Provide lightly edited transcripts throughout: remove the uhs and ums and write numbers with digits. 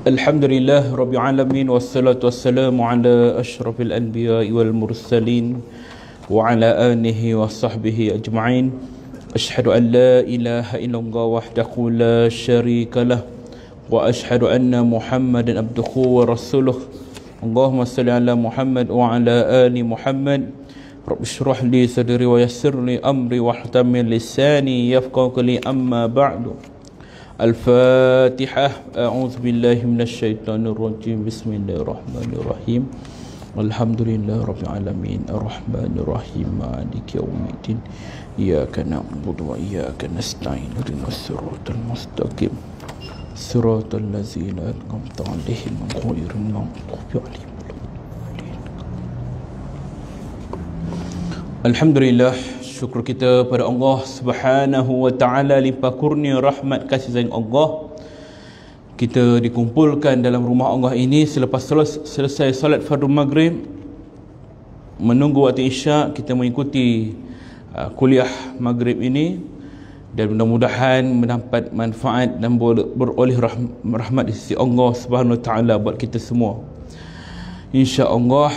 Alhamdulillah Rabbil Alamin, wassalatu wassalamu ala ashrafil anbiya wal mursalin wa ala alihi wa sahbihi ajma'in. Ashhadu an la ilaha illallah wahdahu la syarika lah wa ashhadu anna Muhammadan abduhu wa rasuluh. Allahumma salli ala Muhammad wa ala ali Muhammad. Rabbi shrah li sadri wa yassir li amri wahtamil lisani yafqahu qawli, amma ba'du. Al-Fatihah. A'udzu billahi minasy syaithanir rajim. Bismillahirrahmanirrahim. Alhamdulillahirabbil alamin, arrahmanir rahim, maliki yaumiddin. Iyyaka na'budu wa iyyaka nasta'in. Ihdinas siratal mustaqim. Siratal ladzina an'amta 'alaihim ghairil maghdubi 'alaihim. Alhamdulillah, syukur kita pada Allah Subhanahu wa taala, limpah kurnia rahmat kasih sayang Allah. Kita dikumpulkan dalam rumah Allah ini selepas selesai solat fardu maghrib, menunggu waktu isyak, kita mengikuti kuliah maghrib ini, dan mudah-mudahan mendapat manfaat dan beroleh rahmat di sisi Allah Subhanahu wa taala buat kita semua, insya-Allah.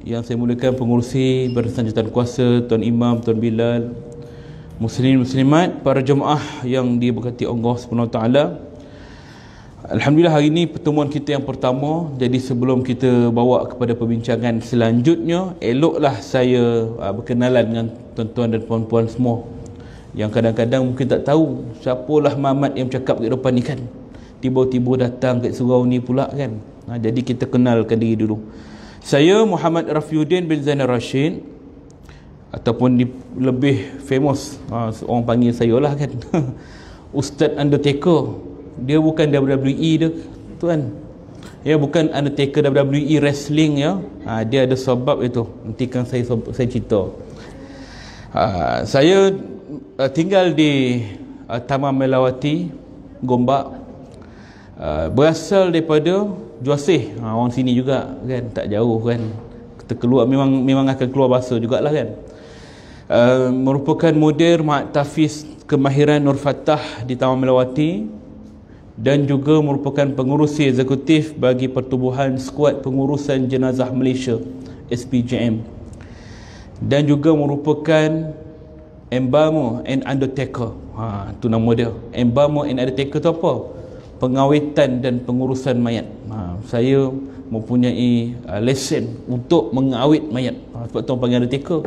Yang saya mulakan pengurusi Barisan Jawatan Kuasa, Tuan Imam, Tuan Bilal, muslimin muslimat, para jemaah yang diberkati Allah Subhanahu Wa Taala. Alhamdulillah, hari ini pertemuan kita yang pertama. Jadi sebelum kita bawa kepada perbincangan selanjutnya, eloklah saya berkenalan dengan tuan-tuan dan puan-puan semua yang kadang-kadang mungkin tak tahu siapalah Mamat yang bercakap kat depan ni kan. Tiba-tiba datang kat surau ni pula kan. Jadi kita kenalkan diri dulu. Saya Muhammad Rafiuddin bin Zainal Rashid, ataupun lebih famous, orang panggil saya lah kan, Ustaz Undertaker. Dia bukan WWE dia tuan, ya, bukan Undertaker WWE wrestling ya. Dia ada sebab itu, nanti kan saya cerita. Saya tinggal di Taman Melawati, Gombak. Berasal daripada Juasih, orang sini juga kan, tak jauh kan. Kita keluar memang akan keluar bahasa jugalah kan. Merupakan mudir Ma'had Tahfiz Kemahiran Nur Fatah di Taman Melawati, dan juga merupakan pengurusi eksekutif bagi Pertubuhan Skuad Pengurusan Jenazah Malaysia SPJM, dan juga merupakan Embalmer and Undertaker. Tu nama dia. Embalmer and Undertaker tu apa? Pengawitan dan pengurusan mayat. Saya mempunyai lesen untuk mengawit mayat. Sebab tu orang panggil Undertaker.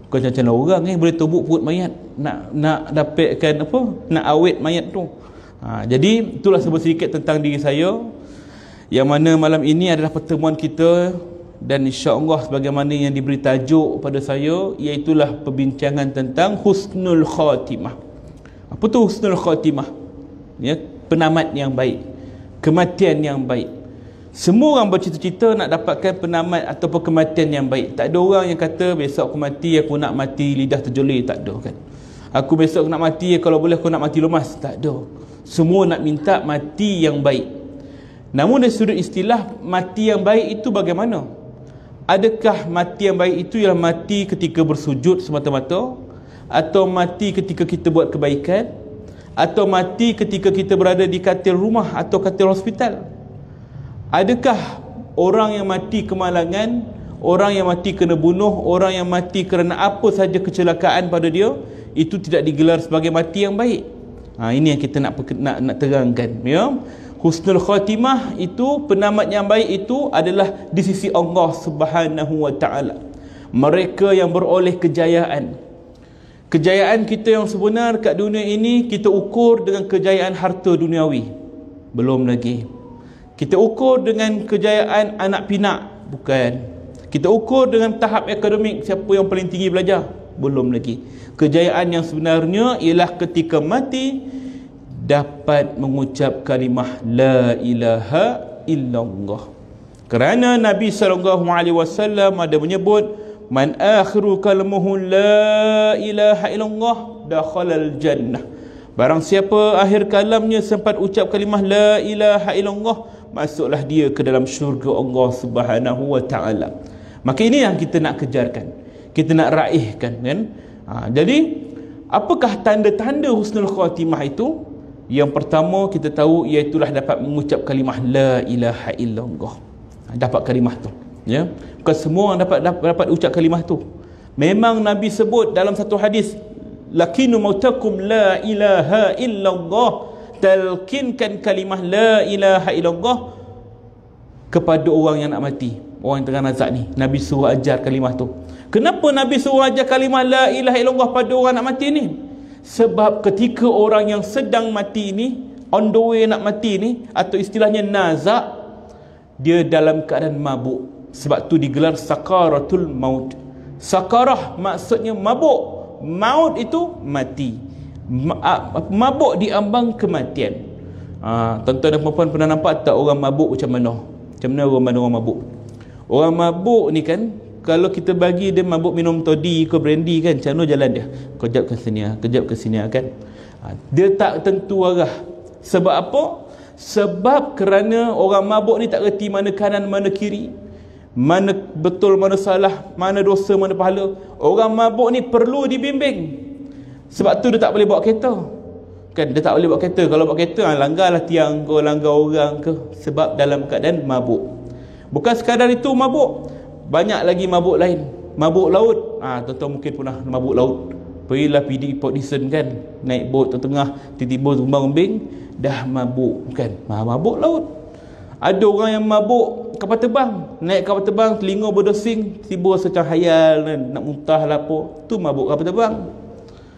Bukan macam orang boleh tubuk perut mayat nak dapatkan apa, nak awet mayat tu. Jadi itulah sedikit tentang diri saya, yang mana malam ini adalah pertemuan kita, dan insya-Allah sebagaimana yang diberi tajuk pada saya, iaitulah perbincangan tentang husnul khatimah. Apa tu husnul khatimah? Ya, penamat yang baik, kematian yang baik. Semua orang bercita-cita nak dapatkan penamat ataupun kematian yang baik. Tak ada orang yang kata besok aku mati, aku nak mati lidah terjelir. Tak ada kan. Aku besok nak mati, kalau boleh aku nak mati lemas. Tak ada. Semua nak minta mati yang baik. Namun dari sudut istilah, mati yang baik itu bagaimana? Adakah mati yang baik itu ialah mati ketika bersujud semata-mata, atau mati ketika kita buat kebaikan, atau mati ketika kita berada di katil rumah atau katil hospital? Adakah orang yang mati kemalangan, orang yang mati kena bunuh, orang yang mati kerana apa saja kecelakaan pada dia, itu tidak digelar sebagai mati yang baik? Ini yang kita nak terangkan ya. Husnul khatimah itu, penamat yang baik itu adalah di sisi Allah Subhanahu wa taala. Mereka yang beroleh kejayaan. Kejayaan kita yang sebenar kat dunia ini, kita ukur dengan kejayaan harta duniawi, belum lagi. Kita ukur dengan kejayaan anak pinak, bukan. Kita ukur dengan tahap akademik, siapa yang paling tinggi belajar, belum lagi. Kejayaan yang sebenarnya ialah ketika mati dapat mengucap kalimah la ilaha illallah. Kerana Nabi SAW ada menyebut, man akhiru kalmuhu la ilaha illallah dakhalal jannah. Barang siapa akhir kalamnya sempat ucap kalimah la ilaha illallah, masuklah dia ke dalam syurga Allah Subhanahu wa taala. Maka ini yang kita nak kejarkan, kita nak raihkan kan. Jadi apakah tanda-tanda husnul khatimah itu? Yang pertama kita tahu iaitulah dapat mengucap kalimah la ilaha illallah. Dapat kalimah tu, ya. Bukan semua orang dapat ucap kalimah tu. Memang Nabi sebut dalam satu hadis, lakinu mautakum la ilaha illallah, talkinkan kalimah la ilaha illallah kepada orang yang nak mati, orang yang tengah nazak ni. Nabi suruh ajar kalimah tu. Kenapa Nabi suruh ajar kalimah la ilaha illallah pada orang nak mati ni? Sebab ketika orang yang sedang mati ni, on the way nak mati ni, atau istilahnya nazak, dia dalam keadaan mabuk. Sebab tu digelar sakaratul maut. Sakarah maksudnya mabuk. Maut itu mati. Mabuk diambang kematian. Tuan-tuan dan puan-puan pernah nampak tak orang mabuk macam mana? Macam mana orang mabuk? Orang mabuk ni kan, kalau kita bagi dia mabuk minum toddy ke brandy kan, macam mana jalan dia? Kejap ke sini kan. Dia tak tentu arah. Sebab apa? Sebab kerana orang mabuk ni tak reti mana kanan mana kiri, mana betul mana salah, mana dosa mana pahala. Orang mabuk ni perlu dibimbing. Sebab tu dia tak boleh bawa kereta kan. Dia tak boleh bawa kereta. Kalau bawa kereta, langgarlah tiang ke, langgar orang ke. Sebab dalam keadaan mabuk. Bukan sekadar itu mabuk, banyak lagi mabuk lain. Mabuk laut, tuan-tuan mungkin pernah mabuk laut. Pergilah PD Port Dickson kan, naik bot tengah, tiba-tiba tumbang-umbing, dah mabuk kan. Mabuk laut. Ada orang yang mabuk kapal terbang, naik kapal terbang, telinga berdesing, tiba secah hayal kan, nak muntah lah apa. Tu mabuk kapal terbang.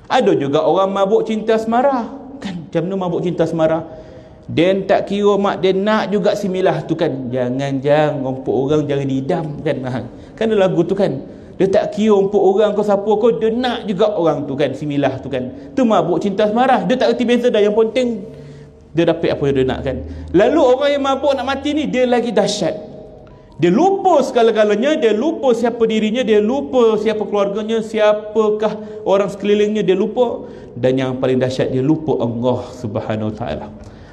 Ada juga orang mabuk cinta asmara kan. Macam mana mabuk cinta asmara? Dia tak kira mak dia nak juga si milah tu kan. Jangan rumput orang jangan diidam kan. Kan ada lagu tu kan. Dia tak kira rumput orang kau siapa kau, dia nak juga orang tu kan, si milah tu kan. Tu mabuk cinta asmara. Dia tak reti beza dah, yang penting dia dapat apa yang dia nak kan. Lalu orang yang mabuk nak mati ni, dia lagi dahsyat. Dia lupa segala-galanya, dia lupa siapa dirinya, dia lupa siapa keluarganya, siapakah orang sekelilingnya, dia lupa. Dan yang paling dahsyat, dia lupa Allah Subhanahu Wa Taala.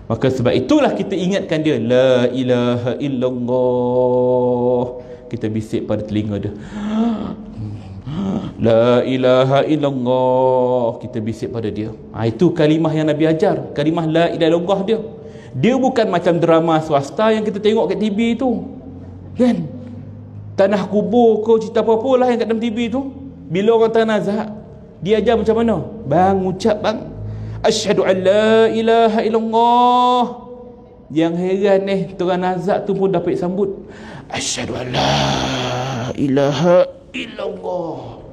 Maka sebab itulah kita ingatkan dia, la ilaha illallah. Kita bisik pada telinga dia, la ilaha illallah. Kita bisik pada dia. Itu kalimah yang Nabi ajar, kalimah la ilaha illallah dia. Dia bukan macam drama swasta yang kita tengok kat TV tu kan. Tanah kubur ke cerita apa-apa lah yang kat dalam TV tu. Bila orang tanazak, dia ajar macam mana? Bang, ucap bang, asyhadu an la ilaha illallah. Yang heran tuan nazak tu pun dapat sambut, asyhadu an la ilaha illallah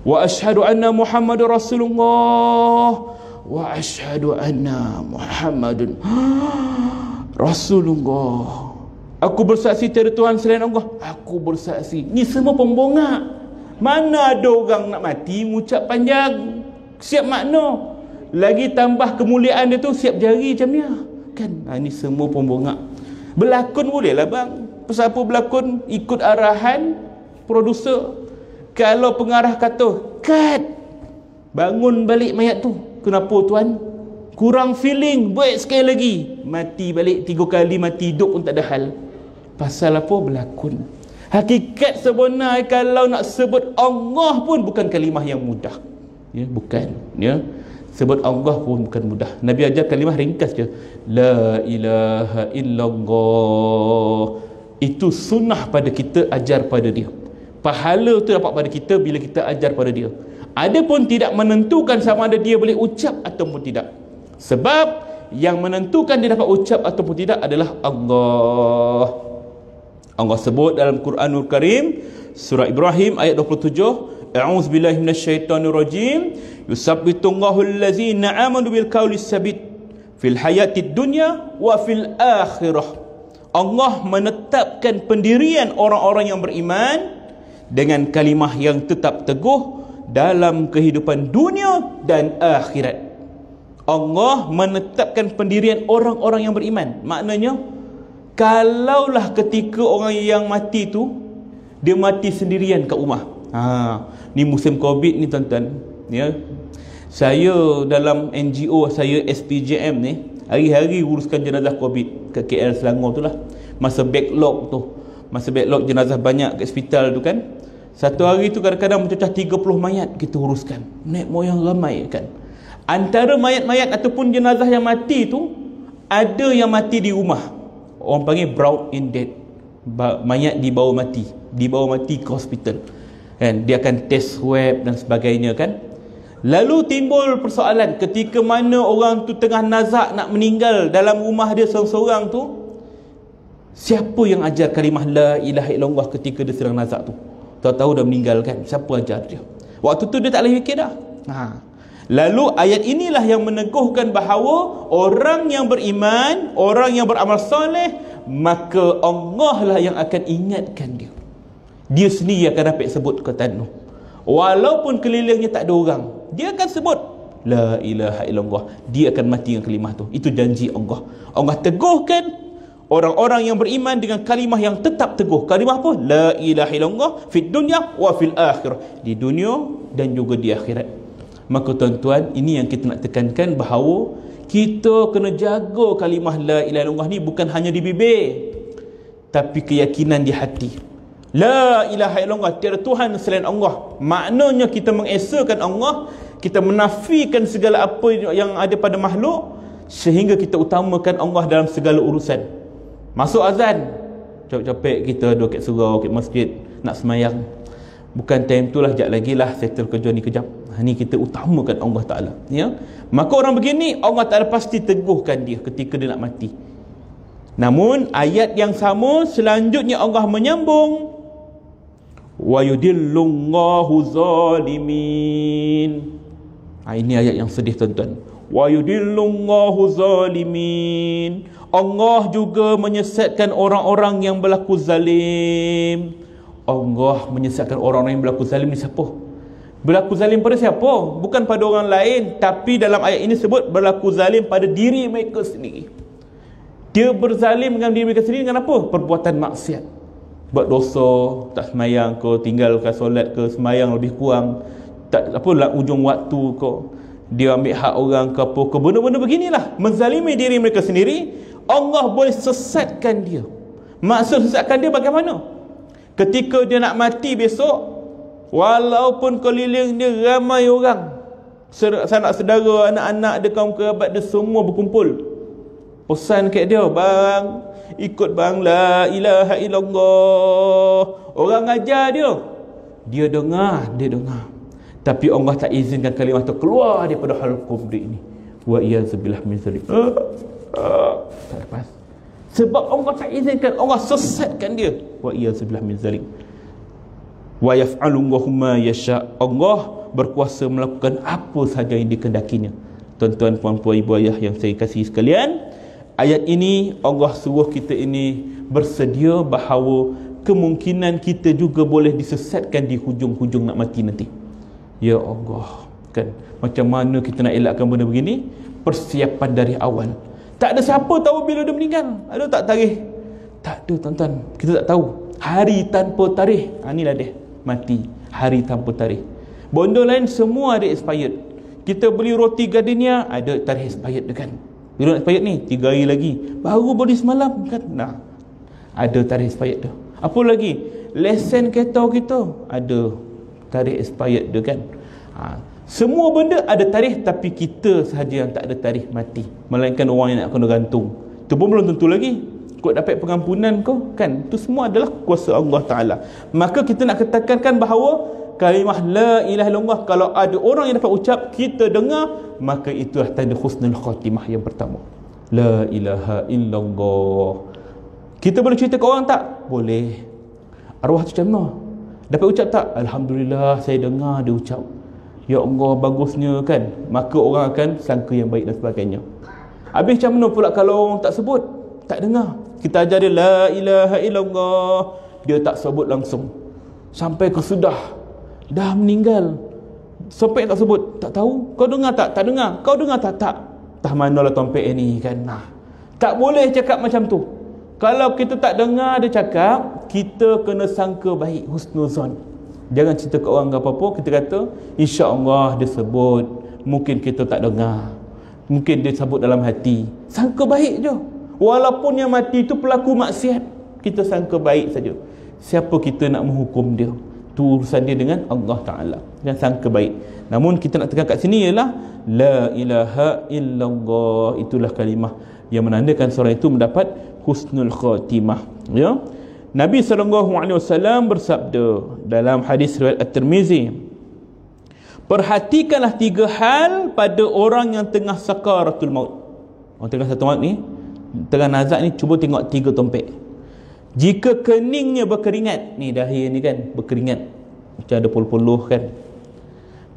wa asyhadu anna Muhammadar Rasulullah wa asyhadu anna Muhammadun Rasulullah. Aku bersaksi tiada Tuhan selain Allah. Aku bersaksi. Ni semua pembongak. Mana ada orang nak mati mengucap panjang, siap makna, lagi tambah kemuliaan dia tu siap jari macam ni kan. Ini semua pembongak. Berlakon boleh lah bang. Pasal apa berlakon? Ikut arahan produser. Kalau pengarah kata cut, bangun balik mayat tu. Kenapa tuan? Kurang feeling, buat sekali lagi. Mati balik 3 kali, mati hidup pun tak ada hal. Pasal apa? Berlakon. Hakikat sebenar kalau nak sebut Allah pun bukan kalimah yang mudah. Ya, bukan. Ya. Sebut Allah pun bukan mudah. Nabi ajar kalimah ringkas je. La ilaha illallah. Itu sunnah pada kita, ajar pada dia. Pahala tu dapat pada kita bila kita ajar pada dia. Adapun tidak menentukan sama ada dia boleh ucap ataupun tidak. Sebab yang menentukan dia dapat ucap ataupun tidak adalah Allah. Allah sebut dalam Quranul Karim, surah Ibrahim ayat 27, a'udzubillahi minasyaitonirrajim, yusabbitullahu allazina amanu bil qaulis sabit fil hayatid dunya wa fil akhirah. Allah menetapkan pendirian orang-orang yang beriman dengan kalimah yang tetap teguh dalam kehidupan dunia dan akhirat. Allah menetapkan pendirian orang-orang yang beriman. Maknanya, kalaulah ketika orang yang mati tu, dia mati sendirian kat rumah. Ni musim Covid ni tuan-tuan, ya. Saya dalam NGO saya SPJM ni, hari-hari uruskan jenazah Covid ke KL Selangor tu lah. Masa backlog tu, masa backlog jenazah banyak kat hospital tu kan, satu hari tu kadang-kadang mencecah 30 mayat kita uruskan. Nek moyang ramai kan. Antara mayat-mayat ataupun jenazah yang mati tu, ada yang mati di rumah, orang panggil brought in dead, mayat dibawa mati ke hospital kan, dia akan test swab dan sebagainya kan. Lalu timbul persoalan ketika mana orang tu tengah nazak nak meninggal dalam rumah dia seorang-seorang tu, siapa yang ajar kalimah la ilaha illallah ketika dia sedang nazak tu? Tahu-tahu dah meninggal kan, siapa ajar dia? Waktu tu dia tak boleh fikir dah. Lalu ayat inilah yang meneguhkan bahawa orang yang beriman, orang yang beramal soleh, maka Allah lah yang akan ingatkan dia. Dia sendiri akan dapat sebut perkataan tu. Walaupun kelilingnya tak ada orang, dia akan sebut la ilaha illallah. Dia akan mati dengan kalimah tu. Itu janji Allah. Allah teguhkan orang-orang yang beriman dengan kalimah yang tetap teguh. Kalimah apa? La ilaha illallah fid dunya wa fil akhirah. Di dunia dan juga di akhirat. Maka tuan-tuan, ini yang kita nak tekankan, bahawa kita kena jaga kalimah la ilaha illallah ni bukan hanya di bibir, tapi keyakinan di hati. La ilaha illallah, tiada Tuhan selain Allah. Maknanya kita mengesakan Allah, kita menafikan segala apa yang ada pada makhluk, sehingga kita utamakan Allah dalam segala urusan. Masuk azan, capek-capek kita duduk kat surau, kat masjid, nak semayang. Bukan time tu lah, sekejap lagi lah settle kerja ni kejap. Ni kita utamakan Allah Ta'ala, ya? Maka orang begini Allah Ta'ala pasti teguhkan dia ketika dia nak mati. Namun ayat yang sama selanjutnya Allah menyambung, wa yudillullahu zalimin. Ini ayat yang sedih tuan-tuan. Wa yudillullahu zalimin. Allah juga menyesatkan orang-orang yang berlaku zalim. Allah menyesatkan orang-orang yang berlaku zalim ni siapa? Berlaku zalim pada siapa? Bukan pada orang lain, tapi dalam ayat ini sebut berlaku zalim pada diri mereka sendiri. Dia berzalim dengan diri mereka sendiri dengan apa? Perbuatan maksiat. Buat dosa, tak semayang ke, tinggalkan solat ke, semayang lebih kurang, tak apa lah ujung waktu ke, dia ambil hak orang ke apa ke, benda-benda beginilah, menzalimi diri mereka sendiri. Allah boleh sesatkan dia. Maksud sesatkan dia bagaimana? Ketika dia nak mati besok, walaupun keliling dia ramai orang, sanak saudara, anak-anak dia, kaum kerabat dia, semua berkumpul, pesan kat dia, bang, ikut bang la ilaha illallah. Orang ajar dia dengar, tapi Allah tak izinkan kalimah tu keluar daripada halqum dia ini. Wa iyazubillah min zalik. Tak lepas. Sebab Allah tak izinkan, Allah sesatkan dia. Wa iyazubillah min zalik. Wa yaf'alu ma yasha. Allah berkuasa melakukan apa sahaja yang dikehendakinya. Tuan-tuan, puan-puan, ibu ayah yang saya kasihi sekalian, ayat ini Allah suruh kita ini bersedia bahawa kemungkinan kita juga boleh disesatkan di hujung-hujung nak mati nanti. Ya Allah, kan? Macam mana kita nak elakkan benda begini? Persiapan dari awal. Tak ada siapa tahu bila dia meninggal. Ada tak tarikh? Tak ada tuan-tuan. Kita tak tahu. Hari tanpa tarikh. Inilah dia, mati. Hari tanpa tarikh. Benda lain semua ada expired. Kita beli roti Gardenia, ada tarikh expired dia kan. Bila nak expired ni 3 hari lagi, baru beli semalam kan. Nah, ada tarikh expired tu. Apa lagi? Lesen kereta kita ada tarikh expired dia kan. Semua benda ada tarikh, tapi kita sahaja yang tak ada tarikh mati. Melainkan orang yang nak kena gantung. Tu pun belum tentu lagi. Kau dapat pengampunan kau kan. Itu semua adalah kuasa Allah Ta'ala. Maka kita nak katakan bahawa kalimah la ilaha illallah, kalau ada orang yang dapat ucap, kita dengar, maka itulah tanda husnul khatimah yang pertama. La ilaha illallah. Kita boleh cerita ke orang tak? Boleh. Arwah tu macam mana? Dapat ucap tak? Alhamdulillah, saya dengar dia ucap. Ya Allah, bagusnya kan. Maka orang akan sangka yang baik dan sebagainya. Habis macam mana pula kalau orang tak sebut? Tak dengar. Kita ajar dia la ilaha illallah, dia tak sebut langsung. Sampai ke sudah dah meninggal, sampai tak sebut, tak tahu. Kau dengar tak? Tak dengar. Kau dengar tak? Tak. Tah manalah tompek ni kan. Nah, tak boleh cakap macam tu. Kalau kita tak dengar dia cakap, kita kena sangka baik, husnuzon. Jangan cerita ke orang apa-apa, kita kata insya-Allah dia sebut, mungkin kita tak dengar, mungkin dia sebut dalam hati. Sangka baik je. Walaupun yang mati itu pelaku maksiat, kita sangka baik saja. Siapa kita nak menghukum dia? Itu urusan dia dengan Allah Ta'ala. Jangan sangka baik. Namun kita nak tekan kat sini ialah La ilaha illallah. Itulah kalimah yang menandakan seorang itu mendapat husnul khatimah. Ya. Nabi SAW bersabda dalam hadis riwayat At-Tirmizi, perhatikanlah 3 hal pada orang yang tengah sakaratul maut. Orang tengah sakaratul maut ni, tengah nazak ni, cuba tengok 3 tompek. Jika keningnya berkeringat, ni dahi ni kan berkeringat, macam ada puluh-puluh kan,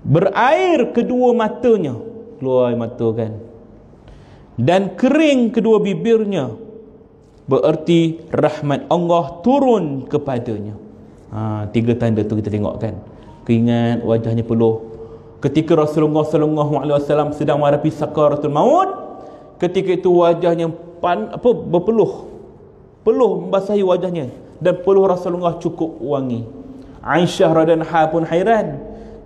berair kedua matanya, keluar air mata kan, dan kering kedua bibirnya, bererti rahmat Allah turun kepadanya. 3 tanda tu kita tengok kan. Keringat, wajahnya peluh. Ketika Rasulullah SAW sedang menghadapi sakaratul maut, ketika itu wajahnya berpeluh, peluh membasahi wajahnya, dan peluh Rasulullah cukup wangi. Aisyah radhiyallahu anha pun hairan,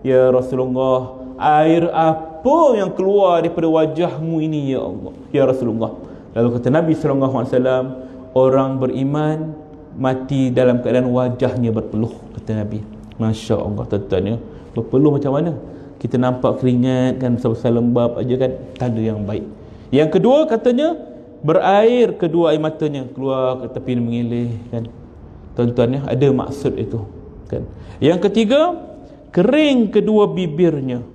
ya Rasulullah, air apa yang keluar daripada wajahmu ini ya Allah, ya Rasulullah. Lalu kata Nabi SAW, orang beriman mati dalam keadaan wajahnya berpeluh, kata Nabi. Masya Allah, tuan-tuan ya, berpeluh macam mana? Kita nampak keringat kan, sebesar lembab aja kan, tanda yang baik. Yang kedua katanya, berair kedua air matanya, keluar ke tepi mengeleh kan, tuan-tuan ya, ada maksud itu kan. Yang ketiga, kering kedua bibirnya.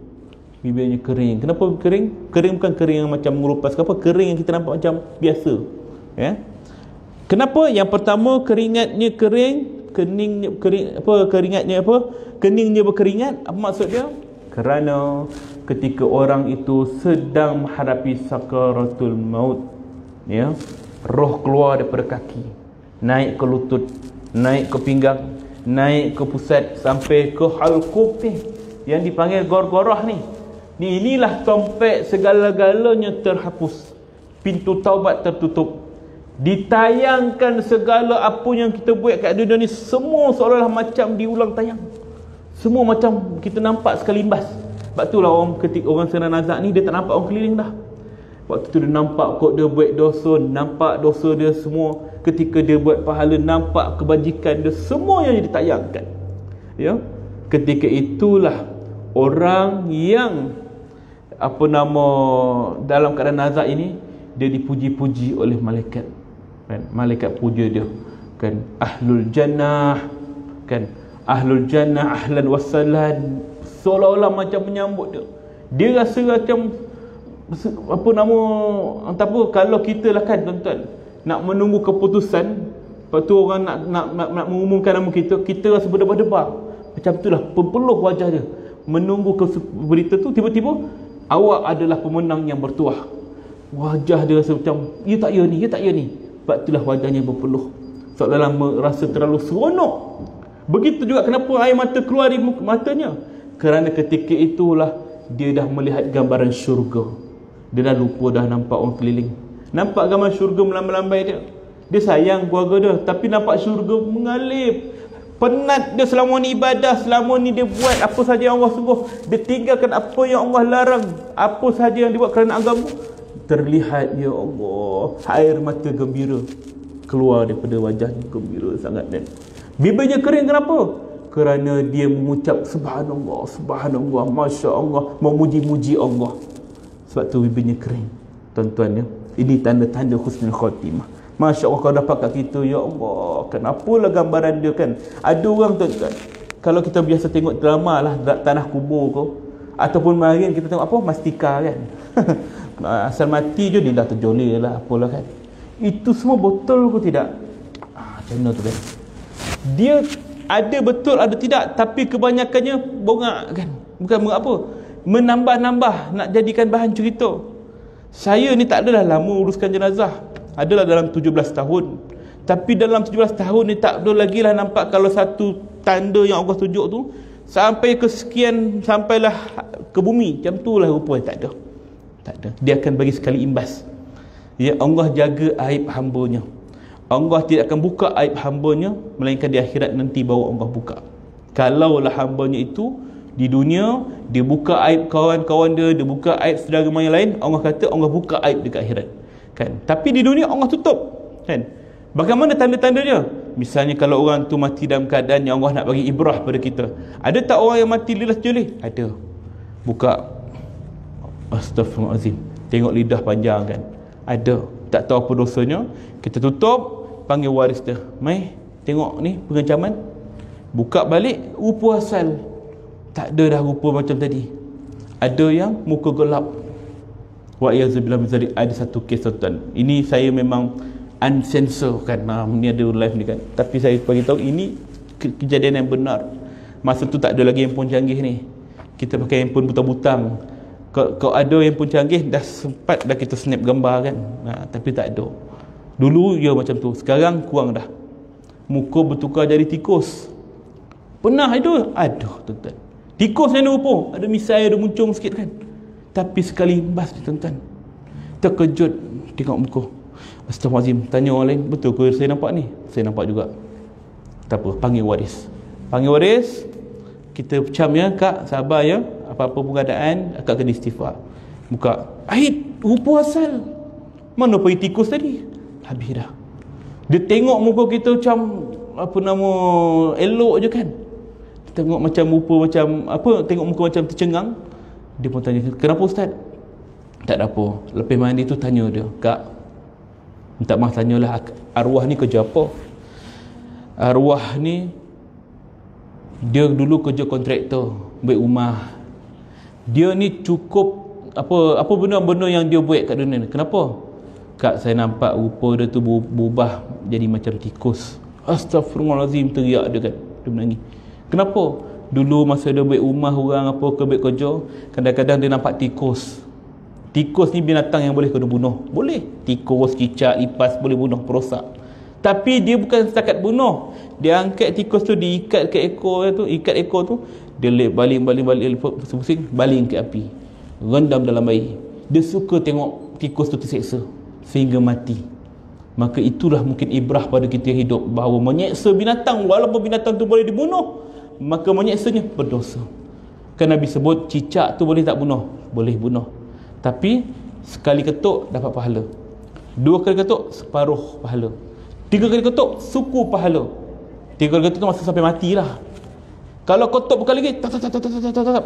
Bibirnya kering. Kenapa kering? Kering bukan kering yang macam mengelupas ke apa, kering yang kita nampak macam biasa ya. Kenapa? Yang pertama, keringatnya kering, keningnya kering, apa keringatnya apa? Keningnya berkeringat. Apa maksud dia? Kerana ketika orang itu sedang menghadapi sakaratul maut, ya, roh keluar daripada kaki, naik ke lutut, naik ke pinggang, naik ke pusat sampai ke halqub ni, yang dipanggil gorgorah ni. Inilah tompek segala-galanya terhapus, pintu taubat tertutup, ditayangkan segala apa yang kita buat kat dunia ni, semua seolah-olah macam diulang tayang, semua macam kita nampak sekali imbas. Sebab itulah ketika orang sedang nazak ni, dia tak nampak orang keliling dah. Waktu tu dia nampak kok dia buat dosa, nampak dosa dia semua. Ketika dia buat pahala, nampak kebajikan dia, semua yang ditayangkan. Ya, ketika itulah orang yang dalam keadaan nazak ini, dia dipuji-puji oleh malaikat kan? Malaikat puja dia kan, ahlul jannah kan, ahlul jannah ahlan wassalan, seolah-olah macam menyambut dia. Dia rasa macam kalau kita lah kan tuan-tuan, nak menunggu keputusan, lepas tu orang nak mengumumkan nama kita, kita rasa berdebar-debar. Macam itulah pepeluh wajah dia menunggu berita tu. Tiba-tiba awak adalah pemenang yang bertuah. Wajah dia rasa macam ya tak ya ni, ya tak ya ni. Sebab itulah wajahnya berpeluh, seolah-olah merasa terlalu seronok. Begitu juga kenapa air mata keluar di matanya, kerana ketika itulah dia dah melihat gambaran syurga. Dia dah lupa dah nampak orang keliling. Nampak gambar syurga melambai-lambai dia. Dia sayang keluarga dia, tapi nampak syurga mengalir. Penat dia selama ni ibadah, selama ni dia buat apa saja yang Allah suruh, dia tinggalkan apa yang Allah larang, apa saja yang dibuat kerana agama. Terlihat ya Allah, air mata gembira keluar daripada wajahnya, gembira sangat. Dan bibirnya kering, kenapa? Kerana dia mengucap subhanallah, subhanallah, masya Allah, memuji-muji Allah. Sebab tu bibirnya kering, tuan-tuan ya. Ini tanda-tanda husnul khatimah. Masya Allah, kau dapat kat kita ya Allah. Kenapalah gambaran dia kan. Ada orang tuan-tuan, kalau kita biasa tengok drama lah, tanah kubur kau, ataupun mari kita tengok apa, mastika kan. Asal mati je dia dah terjolil lah, apalah kan. Itu semua betul ke tidak? Macam mana tu kan. Dia ada betul, ada tidak, tapi kebanyakannya bongak kan. Bukan bongak apa, menambah-nambah, nak jadikan bahan cerita. Saya ni tak adalah lama uruskan jenazah, adalah dalam 17 tahun. Tapi dalam 17 tahun ni tak ada lagi lah nampak kalau satu tanda yang Allah tunjuk tu sampai ke sekian, sampailah ke bumi, macam tu lah rupanya. Tak ada, tak ada. Dia akan bagi sekali imbas. Ya, Allah jaga aib hambanya. Allah tidak akan buka aib hambanya, melainkan di akhirat nanti baru Allah buka. Kalaulah hambanya itu di dunia, dia buka aib kawan-kawan dia buka aib saudara yang lain, Allah kata Allah buka aib dekat akhirat kan. Tapi di dunia Allah tutup kan. Bagaimana tanda-tandanya? Misalnya kalau orang tu mati dalam keadaan yang Allah nak bagi ibrah pada kita. Ada tak orang yang mati lilas jelih? Ada. Buka, astaghfirullahalazim, tengok lidah panjang kan. Ada. Tak tahu apa dosanya, kita tutup, panggil waris dia. Mai, tengok ni pengancaman. Buka balik, rupa asal. Tak ada dah rupa macam tadi. Ada yang muka gelap. Wa iyazubillah min zalik. Ada satu kes tuan. Ini saya memang unsensor kan. Ni ada live ni kan. Tapi saya bagi tahu ini kejadian yang benar. Masa tu tak ada lagi handphone canggih ni. Kita pakai handphone butang-butang. Kalau ada handphone canggih dah sempat dah kita snap gambar kan. Tapi tak ada. Dulu ya macam tu. Sekarang kurang dah. Muka bertukar jadi tikus. Pernah itu? Aduh tuan-tuan. Tikus yang ada rupa. Ada misai, ada muncung sikit kan. Tapi sekali imbas ni tuan-tuan. Terkejut tengok muka. Astaghfirullahaladzim. Tanya orang lain, betul ke saya nampak ni? Saya nampak juga. Tak apa, panggil waris. Panggil waris. Kita pecam ya, kak, sabar ya. Apa-apa pun keadaan, akak kena istighfar. Buka. Ahid, rupa asal. Mana pergi tikus tadi? Habis dah. Dia tengok muka kita macam, apa nama, elok je kan. Dia tengok macam rupa macam, apa, tengok muka macam tercengang. Dia pun tanya, kenapa ustaz? Tak ada apa. Lepas mandi tu tanya dia, kak, minta maaf tanyalah, arwah ni kerja apa? Arwah ni dia dulu kerja kontraktor, buat rumah. Dia ni cukup apa benda-benda yang dia buat kat dunia ni. Kenapa? Kak, saya nampak rupa dia tu berubah jadi macam tikus. Astaghfirullahalazim, teriak dia kan. Dia menangis. Kenapa? Dulu masa dia buat rumah orang apa ke buat kerja, kadang-kadang dia nampak tikus. Tikus ni binatang yang boleh kena bunuh. Boleh. Tikus, cicak, lipas boleh bunuh, perosak. Tapi dia bukan setakat bunuh. Dia angkat tikus tu, diikat ke ekor tu, ikat ekor tu, dia baling pusing, baling ke api. Rendam dalam air. Dia suka tengok tikus tu terseksa sehingga mati. Maka itulah mungkin ibrah pada kita yang hidup, bahawa menyeksa binatang walaupun binatang tu boleh dibunuh, maka menyeksanya berdosa. Kan Nabi sebut cicak tu boleh tak bunuh? Boleh bunuh. Tapi sekali ketuk dapat pahala. 2 kali ketuk separuh pahala. 3 kali ketuk suku pahala. 3 kali ketuk tu masa sampai matilah. Kalau ketuk berkali lagi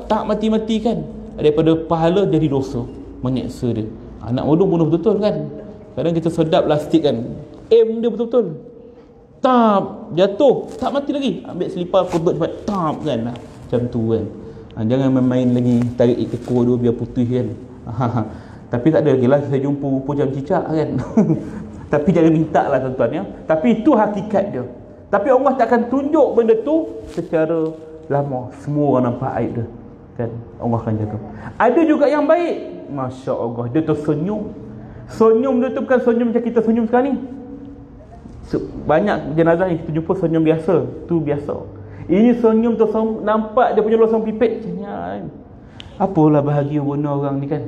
tak mati-mati kan. Daripada pahala jadi dosa, menyeksa dia. Anak bodoh bunuh betul-betul kan. Kadang kita sedap plastik kan, aim dia betul-betul, tap, jatuh, tak mati lagi, ambil selipar kutut cepat, tap kan. Macam tu kan. Jangan main lagi tarik ekor dia biar putih kan. Tapi tak ada lagi lah saya jumpa rupa macam cicak kan. Tapi jangan minta lah tuan-tuan ya. Tapi itu hakikat dia. Tapi Allah tak akan tunjuk benda tu secara lama. Semua orang nampak aib dia kan. Allah akan jaga. Ada juga yang baik, Masya Allah, dia tersenyum. Senyum dia tu bukan senyum macam kita senyum sekarang ni. Banyak jenazah yang kita jumpa senyum biasa. Tu biasa. Ini senyum tu nampak dia punya losong pipit. Apalah bahagia warna orang ni kan.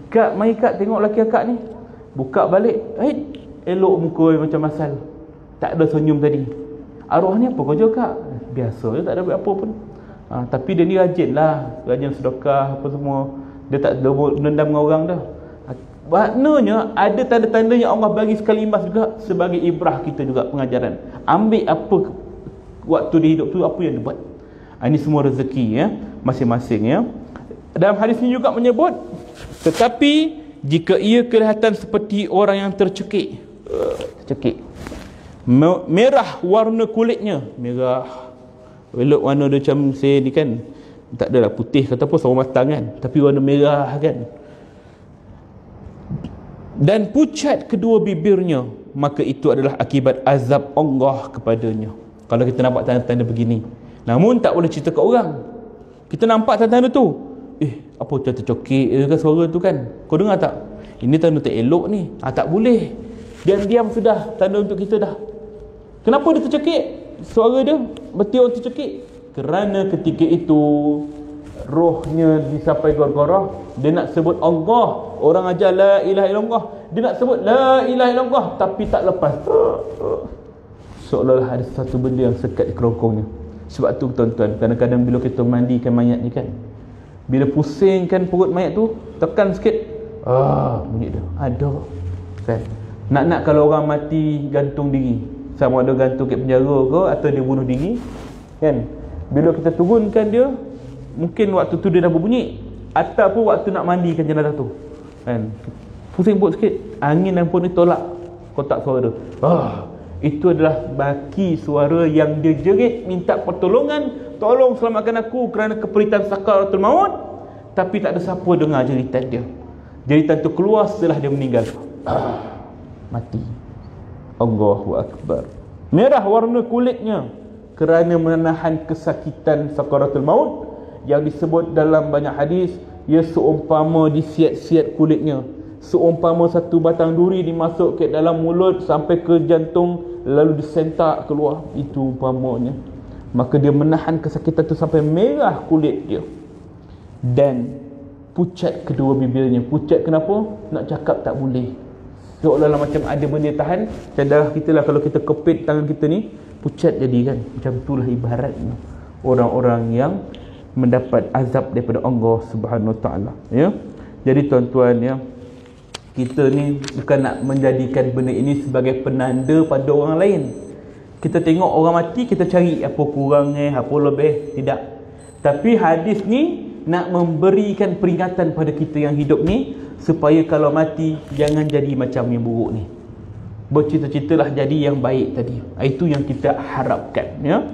Kak, mari kak tengok laki akak ni. Buka balik, elok muka macam asal. Tak ada senyum tadi. Arwah ni apa kerja kak? Biasa je, tak ada buat apa pun. Tapi dia ni rajin lah, rajin sedekah apa semua. Dia tak dendam dengan orang dah. Maknanya ada tanda-tanda yang Allah bagi sekali imbas juga sebagai ibrah kita juga, pengajaran. Ambil apa waktu dia hidup tu, apa yang dia buat. Ini semua rezeki ya, masing-masing ya. Dalam hadis ini juga menyebut, tetapi jika ia kelihatan seperti orang yang tercekik, merah warna kulitnya, merah, elok warna dia macam saya ni kan, tak adalah putih kata apa, sawo matang kan, tapi warna merah kan, dan pucat kedua bibirnya, maka itu adalah akibat azab Allah kepadanya. Kalau kita nampak tanda-tanda begini, namun tak boleh cerita ke orang. Kita nampak tanda-tanda tu, apa tu tercokik ke suara tu kan, kau dengar tak? Ini tanda tak elok ni. Tak boleh. Diam-diam sudah tanda untuk kita dah. Kenapa dia tercekik? Suara dia berarti orang tercekik. Kerana ketika itu rohnya disampai gor-gorah, dia nak sebut Allah. Orang ajar la ilaha illallah, dia nak sebut la ilaha illallah tapi tak lepas. Seolah-olah ada satu benda yang sekat di kerongkongnya. Sebab tu tuan-tuan, kadang-kadang bila kita mandikan mayat ni kan, bila pusingkan perut mayat tu, tekan sikit, bunyi dia ada kan. Nak kalau orang mati gantung diri, sama ada gantung kat penjara ke atau dia bunuh diri, kan? Bila kita turunkan dia, mungkin waktu tu dia dah berbunyi ataupun waktu nak mandikan jenazah tu, kan? Pusing perut sikit, angin dan pun ni tolak kotak suara tu. Itu adalah baki suara yang dia jerit minta pertolongan, tolong selamatkan aku kerana keperitan sakaratul maut. Tapi tak ada siapa dengar jeritan dia. Jeritan tu keluar setelah dia meninggal. Mati. Allahu Akbar. Merah warna kulitnya kerana menahan kesakitan sakaratul maut, yang disebut dalam banyak hadis, ia seumpama disiat-siat kulitnya, seumpama satu batang duri dimasuk ke dalam mulut sampai ke jantung lalu disentak keluar. Itu umpamanya. Maka dia menahan kesakitan tu sampai merah kulit dia dan pucat kedua bibirnya. Pucat kenapa? Nak cakap tak boleh, seolah-olah macam ada benda tahan. Macam darah kita lah, kalau kita kepit tangan kita ni, pucat jadi, kan? Macam itulah ibaratnya orang-orang yang mendapat azab daripada Allah Subhanahu Wa Taala, ya. Jadi tuan-tuan, ya, kita ni bukan nak menjadikan benda ini sebagai penanda pada orang lain. Kita tengok orang mati, kita cari apa kurangnya, apa lebih. Tidak. Tapi hadis ni nak memberikan peringatan pada kita yang hidup ni, supaya kalau mati jangan jadi macam yang buruk ni. Bercita-citalah jadi yang baik tadi. Itu yang kita harapkan, ya.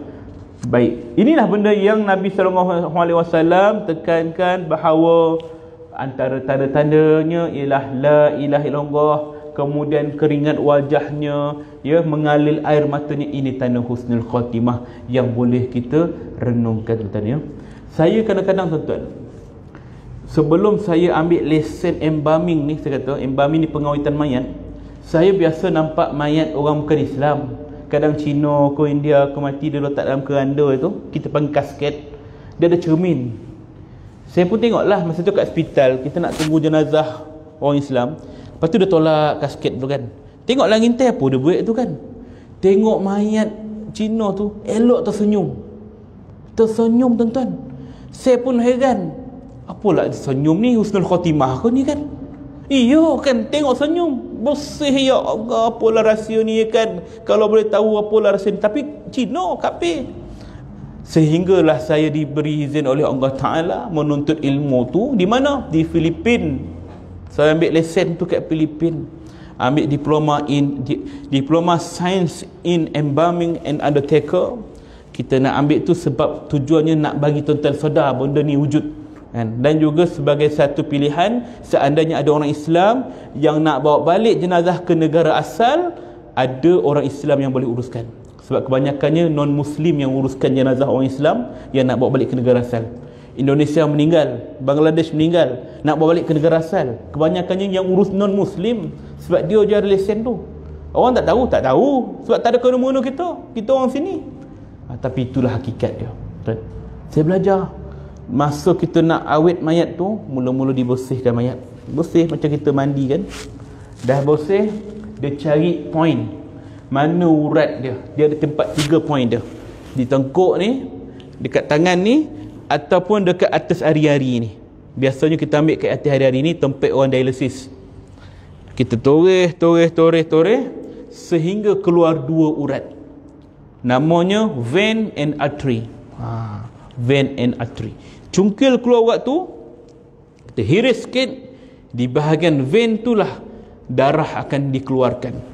Baik. Inilah benda yang Nabi SAW tekankan, bahawa antara tanda-tandanya ialah la ilaha illallah, kemudian keringat wajahnya, ya, mengalir air matanya. Ini tanda husnul khatimah yang boleh kita renungkan, tuan-tuan, ya. Saya kadang-kadang, tuan-tuan, sebelum saya ambil lesen embalming ni, saya kata embalming ni pengawitan mayat, saya biasa nampak mayat orang bukan Islam, kadang Cina ke India ke mati, dia letak dalam keranda itu, kita panggil kasket, dia ada cermin. Saya pun tengoklah masa tu kat hospital, kita nak tunggu jenazah orang Islam, lepas tu dia tolak kasket tu, kan. Tengoklah ngintai apa dia buat tu, kan. Tengok mayat Cina tu elok tersenyum, tuan-tuan. Saya pun heran, apalah senyum ni, husnul khatimah ke ni, kan? Iya, kan, tengok senyum bersih, ya Allah, apalah rahsia ni, kan? Kalau boleh tahu apalah rahsia ni. Tapi Cina kafir. Sehinggalah saya diberi izin oleh Allah Ta'ala menuntut ilmu tu di mana? Di Filipin. Saya ambil lesen tu kat Filipin, ambil diploma Science in Embalming and Undertaker. Kita nak ambil tu sebab tujuannya nak bagi tuan-tuan sedar benda ni wujud, kan? Dan juga sebagai satu pilihan, seandainya ada orang Islam yang nak bawa balik jenazah ke negara asal, ada orang Islam yang boleh uruskan. Sebab kebanyakannya non-Muslim yang uruskan jenazah orang Islam yang nak bawa balik ke negara asal. Indonesia meninggal, Bangladesh meninggal, nak bawa balik ke negara asal, kebanyakannya yang urus non-Muslim. Sebab dia je ada lesen tu. Orang tak tahu sebab tak ada kena-mengena kita orang sini. Tapi itulah hakikat dia. Saya belajar, masa kita nak awet mayat tu, mula-mula dibersihkan mayat. Bersih macam kita mandi, kan. Dah bersih, dia cari point mana urat dia. Dia ada tempat 3 point dia, di tengkuk ni, dekat tangan ni, ataupun dekat atas ari-ari ni. Biasanya kita ambil kat atas ari-ari ni, tempat orang dialisis. Kita toreh sehingga keluar 2 urat. Namanya vein and artery. Vein and artery. Cungkil keluar urat tu, kita hiris sikit, di bahagian vein tu lah darah akan dikeluarkan.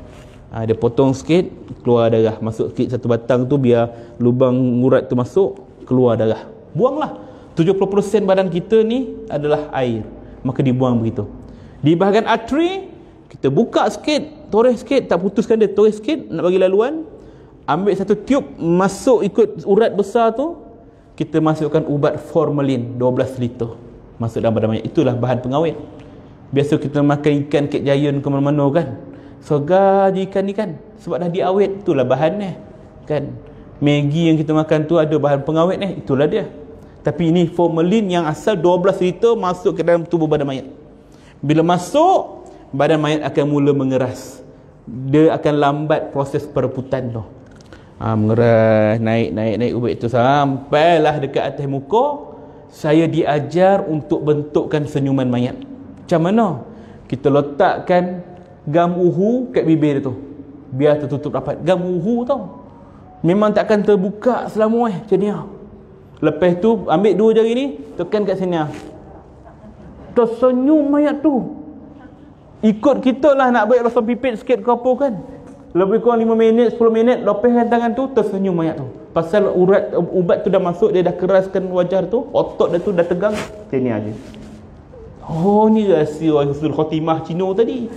Dia potong sikit, keluar darah, masuk sikit satu batang tu, biar lubang urat tu masuk, keluar darah, buanglah. 70% badan kita ni adalah air, maka dibuang begitu. Di bahagian artery, kita buka sikit, toreh sikit, tak putuskan dia, toreh sikit, nak bagi laluan, ambil satu tiub, masuk ikut urat besar tu, kita masukkan ubat formalin 12 liter masuk dalam badan mayat. Itulah bahan pengawet. Biasa kita makan ikan kek giant ke mana-mana, kan, segar je ikan ni, kan, sebab dah diawet. Itulah bahannya, kan. Maggi yang kita makan tu ada bahan pengawet ni, itulah dia. Tapi ini formalin yang asal 12 liter masuk ke dalam tubuh badan mayat. Bila masuk, badan mayat akan mula mengeras. Dia akan lambat proses perebutan tu. Mengeras, naik ubat itu sampailah dekat atas muka. Saya diajar untuk bentukkan senyuman mayat. Macam mana? Kita letakkan gam uhu kat bibir dia tu. biar tertutup rapat. Gamuhu tau, memang takkan terbuka selama macam ni. Lepas tu ambil 2 jari ni, tekan kat sini, tersenyum mayat tu. Ikut kita lah nak buat rasa pipit sikit ke apa kan, lebih kurang 5 minit 10 minit, lepaskan tangan tu, tersenyum mayat tu. Pasal ubat tu dah masuk, dia dah keraskan wajah tu, otot dia tu dah tegang. Macam ni aja. Oh, ni rahsia Husnul Khotimah Cina tadi.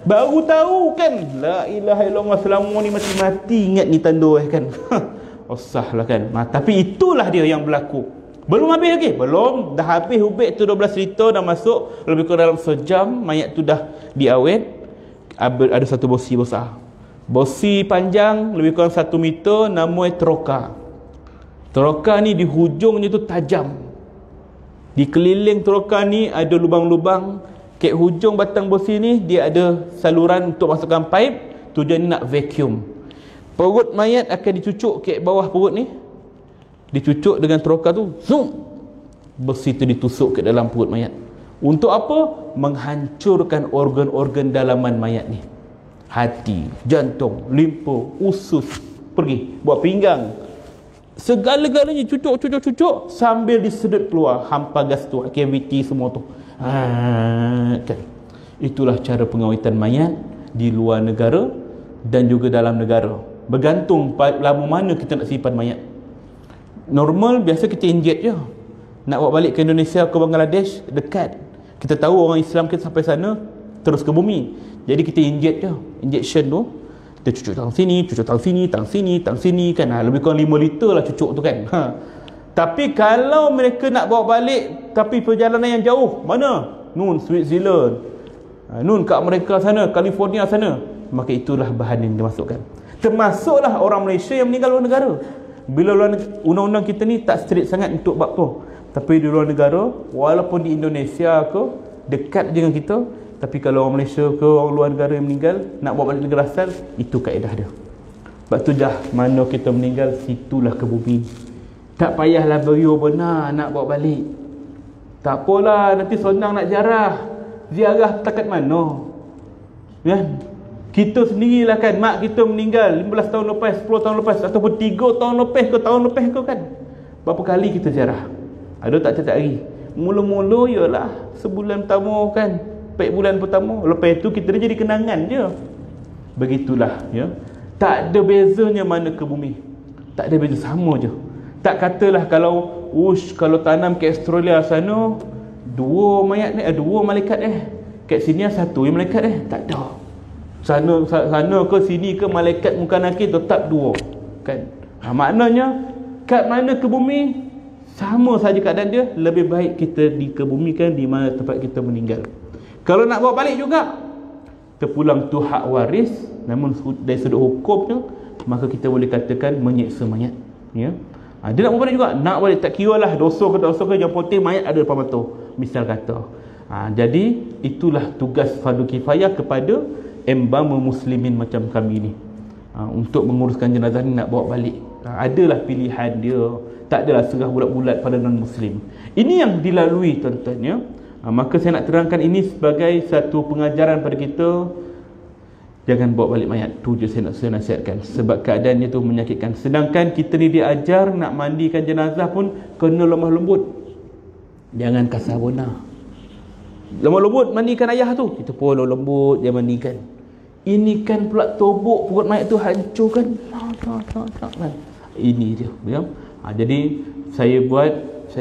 Baru tahu kan. La ilaha illallah, selama ni mati-mati ingat ni tanda kan. Usah lah kan. Tapi itulah dia yang berlaku. Belum habis lagi. Belum. Dah habis ubek tu 12 liter dah masuk. Lebih kurang dalam sejam mayat tu dah diawet. Ada satu bosi besar. Bosi panjang lebih kurang 1 meter, namanya teroka. Teroka ni di hujungnya tu tajam. Di keliling teroka ni ada lubang-lubang. Kat hujung batang bosi ni dia ada saluran untuk masukkan pipe. Tujuan nak vacuum. Perut mayat akan dicucuk kat bawah perut ni. Dicucuk dengan teroka tu. Zoom. Besi tu ditusuk ke dalam perut mayat. Untuk apa? Menghancurkan organ-organ dalaman mayat ni. Hati, jantung, limpa, usus, pergi buat pinggang, segala-galanya cucuk sambil disedut keluar hampa gas tu, cavity semua tu. Kan. Itulah cara pengawitan mayat di luar negara dan juga dalam negara. Bergantung lama mana kita nak simpan mayat. Normal biasa kita inject je. Nak bawa balik ke Indonesia, ke Bangladesh, dekat. Kita tahu orang Islam kita sampai sana terus ke bumi. Jadi kita inject je. Injection tu kita cucuk tang sini, cucuk tang sini, tang sini, tang sini kan. Lebih kurang 5 liter lah cucuk tu kan. Tapi kalau mereka nak bawa balik tapi perjalanan yang jauh, mana? Nun Switzerland, nun kat Amerika sana, California sana, maka itulah bahan yang dimasukkan. Termasuklah orang Malaysia yang meninggal luar negara. Bila undang-undang kita ni tak strict sangat untuk bab tu. Tapi di luar negara, walaupun di Indonesia ke dekat dengan kita, tapi kalau orang Malaysia ke orang luar negara yang meninggal nak bawa balik negara asal, itu kaedah dia. Sebab tu dah mana kita meninggal, situlah ke bumi. Tak payahlah beriu benar nak bawa balik. Tak apalah, nanti senang nak ziarah. Ziarah takat mana? Kan? Kita sendirilah kan, mak kita meninggal 15 tahun lepas, 10 tahun lepas, ataupun 3 tahun lepas ke tahun lepas ke kan. Berapa kali kita ziarah? Ada tak setiap hari? Mula-mula ialah sebulan pertama kan, 4 bulan pertama. Lepas tu kita dah jadi kenangan je. Begitulah ya. Tak ada bezanya mana ke bumi. Tak ada beza, sama je. Tak katalah kalau tanam ke Australia sana 2 malaikat kat sini 1 yang malaikat tak ada. Sana ke sini ke malaikat muka nakir tetap 2 kan. Maknanya kat mana ke bumi sama saja keadaan dia. Lebih baik kita dikebumikan di mana tempat kita meninggal. Kalau nak bawa balik juga, terpulang tu hak waris. Namun dari sudut hukumnya, maka kita boleh katakan menyiksa mayat ya. Dia nak bawa balik juga, nak balik, tak kira lah dosa ke tak dosa ke, yang penting mayat ada depan mata, misal kata. Jadi itulah tugas fardu kifayah kepada embama muslimin macam kami ni, untuk menguruskan jenazah ni, nak bawa balik. Adalah pilihan dia, tak adalah serah bulat-bulat pada non-muslim. Ini yang dilalui tuan-tuan ya. Maka saya nak terangkan ini sebagai satu pengajaran pada kita. Jangan bawa balik mayat. Tu je saya nasihatkan. Sebab keadaan dia tu menyakitkan. Sedangkan kita ni diajar nak mandikan jenazah pun kena lemah lembut. Jangan kasar benar. Lemah lembut mandikan ayah tu, kita pun lemah lembut dia mandikan. Ini kan pula tobok perut mayat tu, hancur kan. Ini dia ya? Jadi saya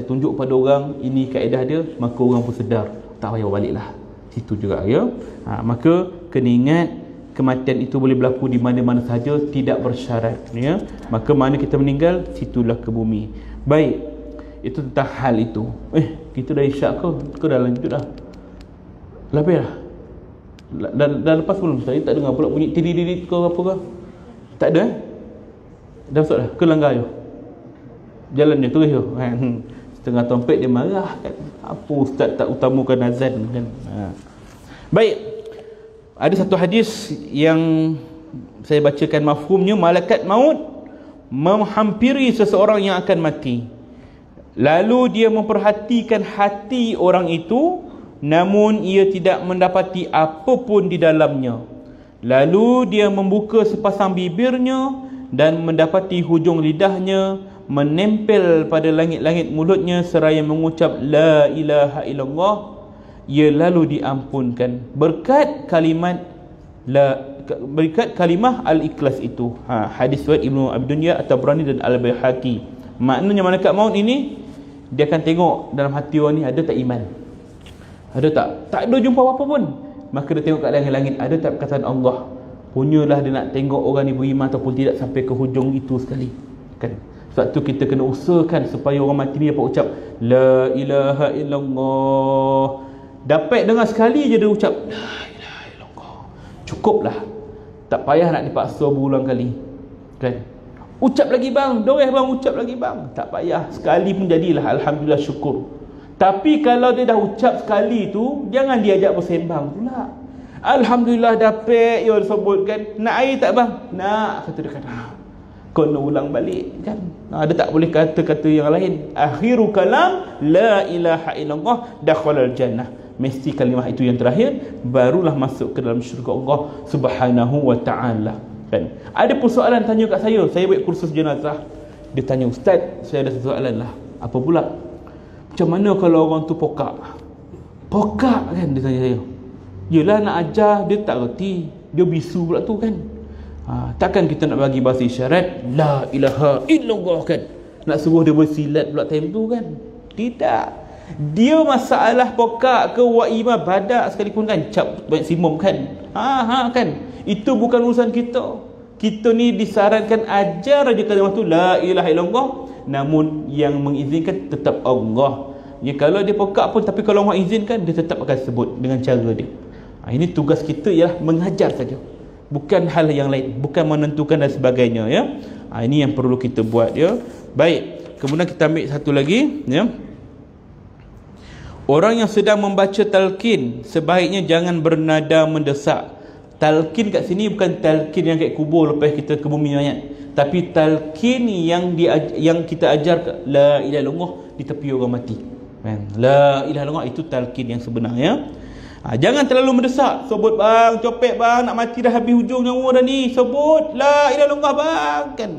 tunjuk pada orang ini kaedah dia, maka orang pun sedar, tak payah balik lah situ juga ya. Maka kena ingat, kematian itu boleh berlaku di mana-mana sahaja, tidak bersyarat ya. Maka mana kita meninggal, situlah ke bumi. Baik, itu tentang hal itu. Kita dah isyak ke dah lanjut dah? Lebih dah lepas belum? Saya tak dengar pula bunyi tirit ke apa ke? Tak ada dah masuk dah ke langgar je? Jalan dia terus je setengah tompek dia marah kan, apa ustaz tak utamakan azan kan. Baik, ada satu hadis yang saya bacakan mafhumnya. Malaikat maut menghampiri seseorang yang akan mati, lalu dia memperhatikan hati orang itu, namun ia tidak mendapati apapun di dalamnya. Lalu dia membuka sepasang bibirnya dan mendapati hujung lidahnya menempel pada langit-langit mulutnya seraya mengucap la ilaha illallah, ia lalu diampunkan berkat kalimah al-ikhlas itu. Hadis riwayat Ibnu Abi Dunya, At-Tabrani dan Al-Baihaqi. Maknanya malaikat maut ini dia akan tengok dalam hati orang ni ada tak iman, ada tak ada jumpa apa pun. Maka dia tengok kat langit-langit, ada tak perkataan Allah. Punyalah dia nak tengok orang ni beriman ataupun tidak sampai ke hujung itu sekali, kan? Sebab tu kita kena usahakan supaya orang mati ni dapat ucap la ilaha illallah. Dapat dengar sekali je dia ucap la ilaha illallah, cukuplah. Tak payah nak dipaksa berulang kali, kan? Ucap lagi bang, doreh bang, ucap lagi bang, tak payah. Sekali pun jadilah, alhamdulillah, syukur. Tapi kalau dia dah ucap sekali tu, jangan diajak bersembang pula. Alhamdulillah dapat ya sebut, kan? Nak air tak bang? Nak, kata dia, kata kena ulang balik, kan? Dia tak boleh kata-kata yang lain. Akhiru kalam la ilaha illallah dakhalal jannah. Mesti kalimah itu yang terakhir, barulah masuk ke dalam syurga Allah Subhanahu wa ta'ala, kan? Ada persoalan tanya kat saya buat kursus jenazah. Dia tanya, ustaz, saya ada soalan lah. Apa pula? Macam mana kalau orang tu pokak? Pokak, kan? Dia tanya saya. Yelah, nak ajar dia tak reti, dia bisu pula tu, kan? Takkan kita nak bagi bahasa isyarat la ilaha illallah, kan? Nak suruh dia bersilat pula time tu, kan? Tidak. Dia masalah pokak ke wa'imah badak sekalipun, kan? Cap maksimum, kan? Kan? Itu bukan urusan kita. Kita ni disarankan ajar aja kalimah tu la ilaha illallah, namun yang mengizinkan tetap Allah. Ya, kalau dia pokak pun, tapi kalau Allah izinkan, dia tetap akan sebut dengan cara dia. Ini tugas kita ialah mengajar saja, bukan hal yang lain, bukan menentukan dan sebagainya, ya. Ini yang perlu kita buat, ya. Baik, kemudian kita ambil satu lagi, ya. Orang yang sedang membaca talqin sebaiknya jangan bernada mendesak. Talqin kat sini bukan talqin yang kat kubur lepas kita ke bumi mayat, tapi talqin yang kita ajar la ilaha illallah di tepi orang mati, kan? La ilaha illallah itu talqin yang sebenarnya. Jangan terlalu mendesak. Sebut bang, copet bang, nak mati dah, habis hujung nyawa dah ni, sebut la ilaha illallah bang, kan?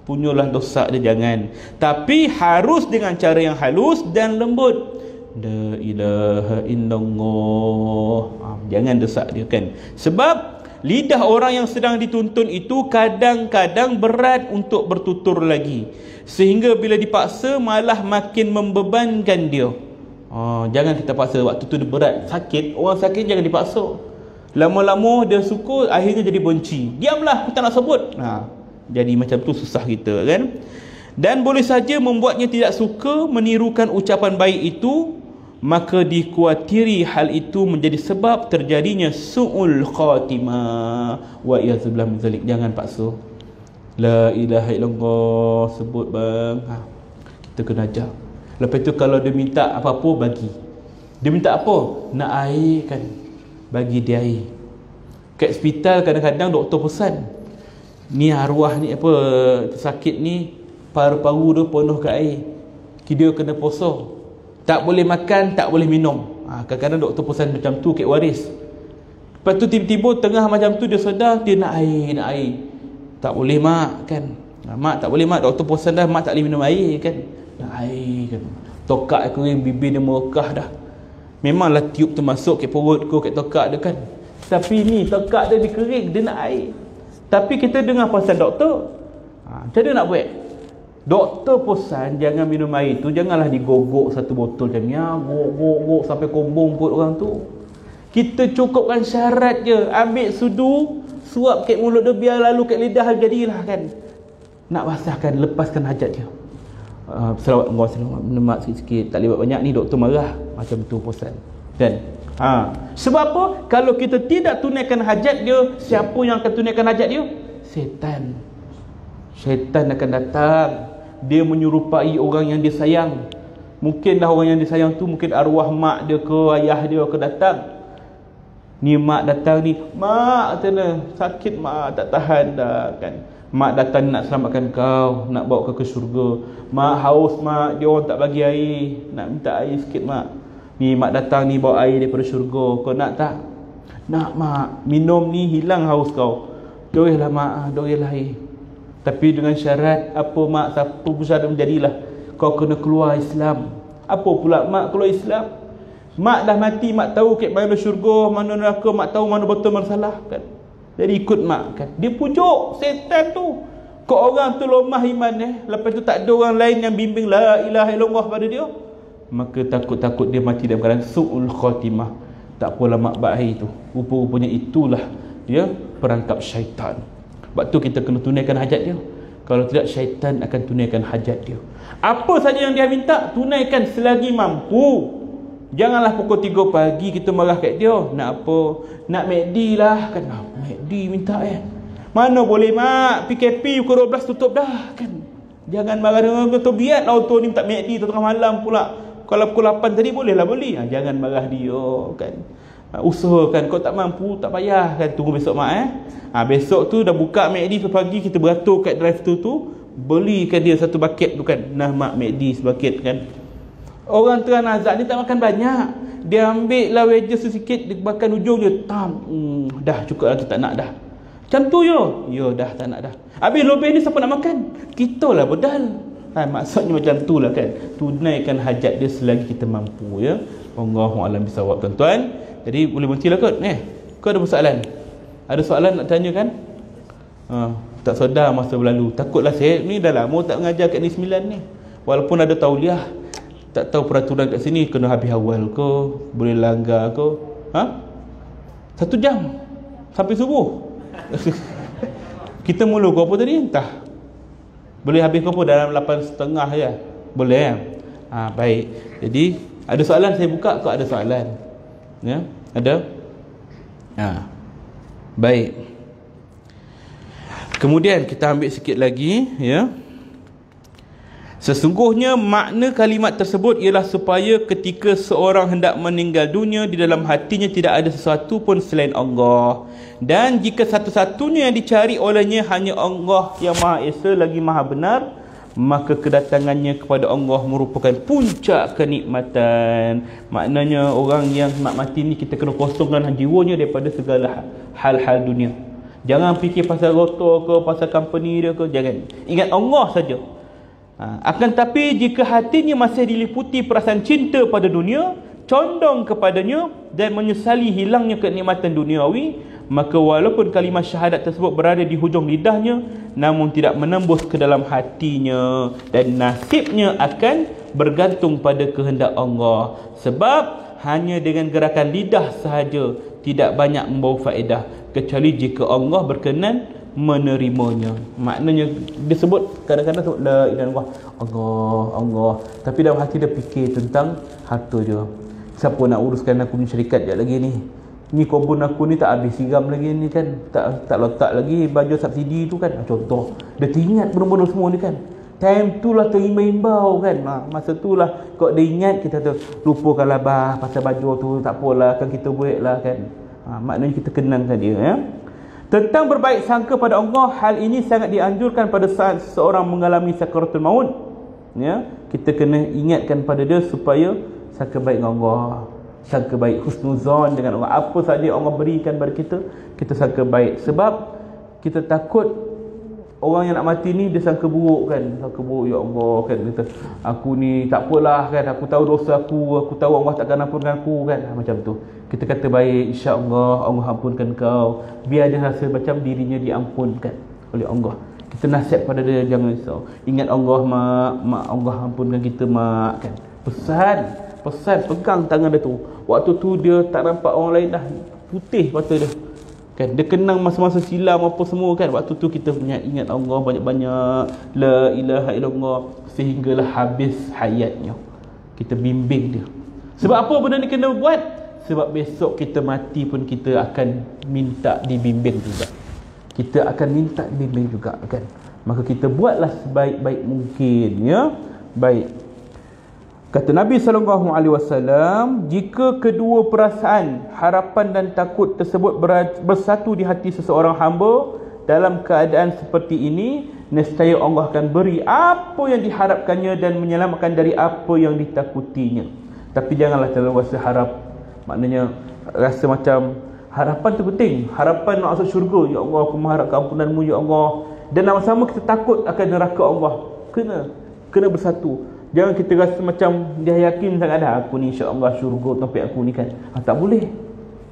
Punyalah dosa dia, jangan. Tapi harus dengan cara yang halus dan lembut. La ilaha illallah. Jangan desak dia, kan? Sebab lidah orang yang sedang dituntun itu kadang-kadang berat untuk bertutur lagi, sehingga bila dipaksa malah makin membebankan dia. Jangan kita paksa. Waktu tu dia berat, sakit. Orang sakit jangan dipaksa. Lama-lama dia suka, akhirnya jadi benci. Diamlah, kita nak sebut. Jadi macam tu susah kita, kan? Dan boleh saja membuatnya tidak suka menirukan ucapan baik itu, maka dikuatiri hal itu menjadi sebab terjadinya su'ul khatimah. Wa iyadzubillah min zalik. Jangan paksa. La ilaha illallah, sebut bang. Kita kena ajar. Lepas tu kalau dia minta apa-apa, bagi. Dia minta apa? Nak air, kan? Bagi dia air. Kat hospital kadang-kadang doktor pesan, ni arwah ni apa, sakit ni, paru-paru dia penuh ke air, dia kena puasa, tak boleh makan, tak boleh minum. Kadang-kadang doktor pesan macam tu, kek waris. Lepas tu tiba-tiba tengah macam tu dia sedar, dia nak air. Tak boleh mak, kan? Mak tak boleh mak, doktor pesan dah, mak tak boleh minum air, kan? Nak air, kan? Tokak kering, bibir dia merekah dah. Memanglah tiup tu masuk ke perut kau, ke tokak dia, kan? Tapi ni tokak dia dikering, dia nak air. Tapi kita dengar pesan doktor, macam mana nak buat? Doktor pesan jangan minum air tu, janganlah digogok satu botol macam ni, gogok sampai kombong perut orang tu. Kita cukupkan syarat je, ambil sudu, suap kat mulut dia, biar lalu kat lidah, jadilah, kan? Nak basahkan, lepaskan hajat dia. Selawat Allah, menemak sikit-sikit, tak lewat banyak, ni doktor marah. Macam tu pesan, kan? Sebab apa? Kalau kita tidak tunaikan hajat dia, siapa yang akan tunaikan hajat dia? Syaitan. Syaitan akan datang, dia menyerupai orang yang dia sayang. Mungkinlah orang yang dia sayang tu, mungkin arwah mak dia ke ayah dia akan datang. Ni mak datang ni, mak kata sakit mak, tak tahan dah, kan? Mak datang nak selamatkan kau, nak bawa kau ke syurga. Mak haus mak, dia orang tak bagi air, nak minta air sikit mak. Ni mak datang ni bawa air daripada syurga, kau nak tak? Nak mak, minum ni hilang haus kau. Doilah mak, doilah Tapi dengan syarat, apa mak, siapa pun syarat menjadilah, kau kena keluar Islam. Apa pula mak keluar Islam? Mak dah mati, mak tahu kat mana syurga, mana neraka, mak tahu mana betul mana salah kan. Jadi ikut mak kan. Dia pujuk setan tu. Kau orang tu lemah iman lepas tu tak ada orang lain yang bimbing la ilaha illallah pada dia, maka takut-takut dia mati dalam keadaan su'ul khatimah. Tak apalah mak baik tu. Rupa-rupanya itulah dia perangkap syaitan. Sebab tu kita kena tunaikan hajat dia. Kalau tidak, syaitan akan tunaikan hajat dia. Apa saja yang dia minta, tunaikan selagi mampu. Janganlah pukul 3 pagi kita marah kat dia. Nak apa? Nak McD lah kan. McD minta Mana boleh mak, PKP pukul 12 tutup dah kan. Jangan marah dengan tu, biarlah auto ni minta McD tengah malam pula. Kalau pukul 8 tadi bolehlah beli. Jangan marah dia kan. Usahakan, kau tak mampu tak payah kan, tunggu besok mak besok tu dah buka McD pagi, kita beratur kat drive-thru tu, belikan dia satu bucket tu kan. Nah mak, McD sebucket kan. Orang tengah nazak ni tak makan banyak, dia ambil lah wedges tu sikit, dia makan ujung je dah cukup lah tu, tak nak dah. Macam tu yo dah tak nak dah. Habis lebih ni siapa nak makan? Kita lah bedal. Maksudnya macam tu lah kan. Tunaikan hajat dia selagi kita mampu ya. Allahu a'lam bisawab tuan-tuan. Jadi boleh berhenti lah kot. Kau ada persoalan? Ada soalan nak tanya kan? Tak sedar masa berlalu. Takutlah saya ni dah lama tak mengajar kat Negeri Sembilan ni. Walaupun ada tauliah, tak tahu peraturan kat sini kena habis awal ke, boleh langgar ke. 1 jam sampai subuh. Kita mula ke apa tadi? Entah. Boleh habis ke apa dalam 8.30 je. Boleh ya? Baik. Jadi ada soalan saya buka, kau ada soalan? Ya? Ada? Baik. Kemudian kita ambil sikit lagi ya. Sesungguhnya makna kalimat tersebut ialah supaya ketika seorang hendak meninggal dunia, di dalam hatinya tidak ada sesuatu pun selain Allah. Dan jika satu-satunya yang dicari olehnya hanya Allah yang Maha Esa lagi Maha Benar, maka kedatangannya kepada Allah merupakan puncak kenikmatan. Maknanya orang yang nak mati ni, kita kena kosongkan jiwanya daripada segala hal-hal dunia. Jangan fikir pasal rotor ke, pasal company dia ke, jangan. Ingat Allah saja. Akan tapi jika hatinya masih diliputi perasaan cinta pada dunia, condong kepadanya dan menyesali hilangnya kenikmatan duniawi, maka walaupun kalimah syahadat tersebut berada di hujung lidahnya, namun tidak menembus ke dalam hatinya, dan nasibnya akan bergantung pada kehendak Allah. Sebab hanya dengan gerakan lidah sahaja tidak banyak membawa faedah, kecuali jika Allah berkenan menerimanya. Maknanya dia sebut kadang-kadang sebut la ilaha illallah, Allah, tapi dalam hati dia fikir tentang harta dia. Siapa nak uruskan aku ni syarikat sekejap lagi ni kebun aku ni tak habis siram lagi ni kan, tak letak lagi baju subsidi tu kan, contoh. Dia teringat benda-benda semua ni kan. Time tu lah terima imbau kan. Masa tu lah kau dia ingat, kita tu lupakanlah pasal baju tu, tak apalah kan, kita buat lah kan. Maknanya kita kenangkan dia ya. Tentang berbaik sangka pada Allah, hal ini sangat dianjurkan pada saat seseorang mengalami sakaratul maut ya. Kita kena ingatkan pada dia supaya sangka baik dengan Allah, sangka baik, husnuzon dengan Allah. Apa saja Allah berikan pada kita, kita sangka baik. Sebab kita takut orang yang nak mati ni dia sangka buruk kan, sangka buruk, ya Allah kan, kata aku ni tak apalah kan, aku tahu dosa aku tahu Allah takkan ampunkan aku kan, macam tu. Kita kata baik, insya-Allah Allah ampunkan kau, biar dia rasa macam dirinya diampunkan oleh Allah. Kita nasihat pada dia, jangan risau, ingat Allah mak, Allah ampunkan kita mak kan. Pesan pegang tangan dia tu. Waktu tu dia tak nampak orang lain dah, putih mata dia kan, dia kenang masa-masa silam apa semua kan. Waktu tu kita ingat Allah banyak-banyak, la ilaha illallah, sehinggalah habis hayatnya. Kita bimbing dia. Sebab apa benda ni kena buat? Sebab besok kita mati pun kita akan minta dibimbing juga. Kita akan minta dibimbing juga kan. Maka kita buatlah sebaik-baik mungkin ya. Baik. Kata Nabi SAW, jika kedua perasaan harapan dan takut tersebut bersatu di hati seseorang hamba dalam keadaan seperti ini, nescaya Allah akan beri apa yang diharapkannya dan menyelamatkan dari apa yang ditakutinya. Tapi janganlah terlalu rasa harap, maknanya rasa macam Harapan tu penting. Harapan nak masuk syurga, ya Allah aku mengharap keampunanmu ya Allah. Dan sama-sama kita takut akan neraka Allah. Kena bersatu. Jangan kita rasa macam dia yakin sangat dah, aku ni insya-Allah syurga tempat aku ni kan. Tak boleh.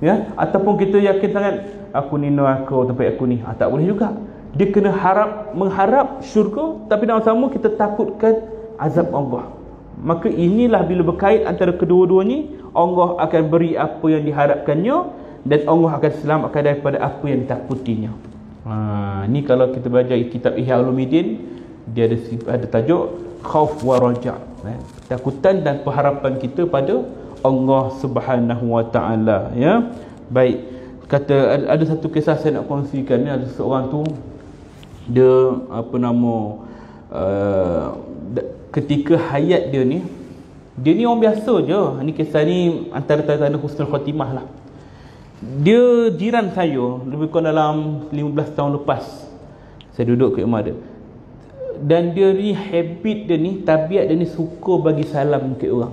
Ya, ataupun kita yakin sangat aku ni neraka tempat aku ni. Tak boleh juga. Dia kena mengharap syurga, tapi sama-sama kita takutkan azab Allah. Maka inilah bila berkait antara kedua-duanya, Allah akan beri apa yang diharapkannya dan Allah akan selamatkan daripada apa yang ditakutinya. Ni kalau kita belajar kitab Ihya Ulumuddin, dia ada tajuk khauf wa raja, ketakutan dan pengharapan kita pada Allah Subhanahu wa taala, ya. Baik, kata ada satu kisah saya nak kongsikan ni. Ada seorang tu dia ketika hayat dia ni orang biasa je. Ni kisah ni antara tanda husnul khatimah lah. Dia jiran saya lebih kurang dalam 15 tahun lepas. Saya duduk kat rumah dia. Dan dia ni habit dia ni, tabiat dia ni suka bagi salam ke orang.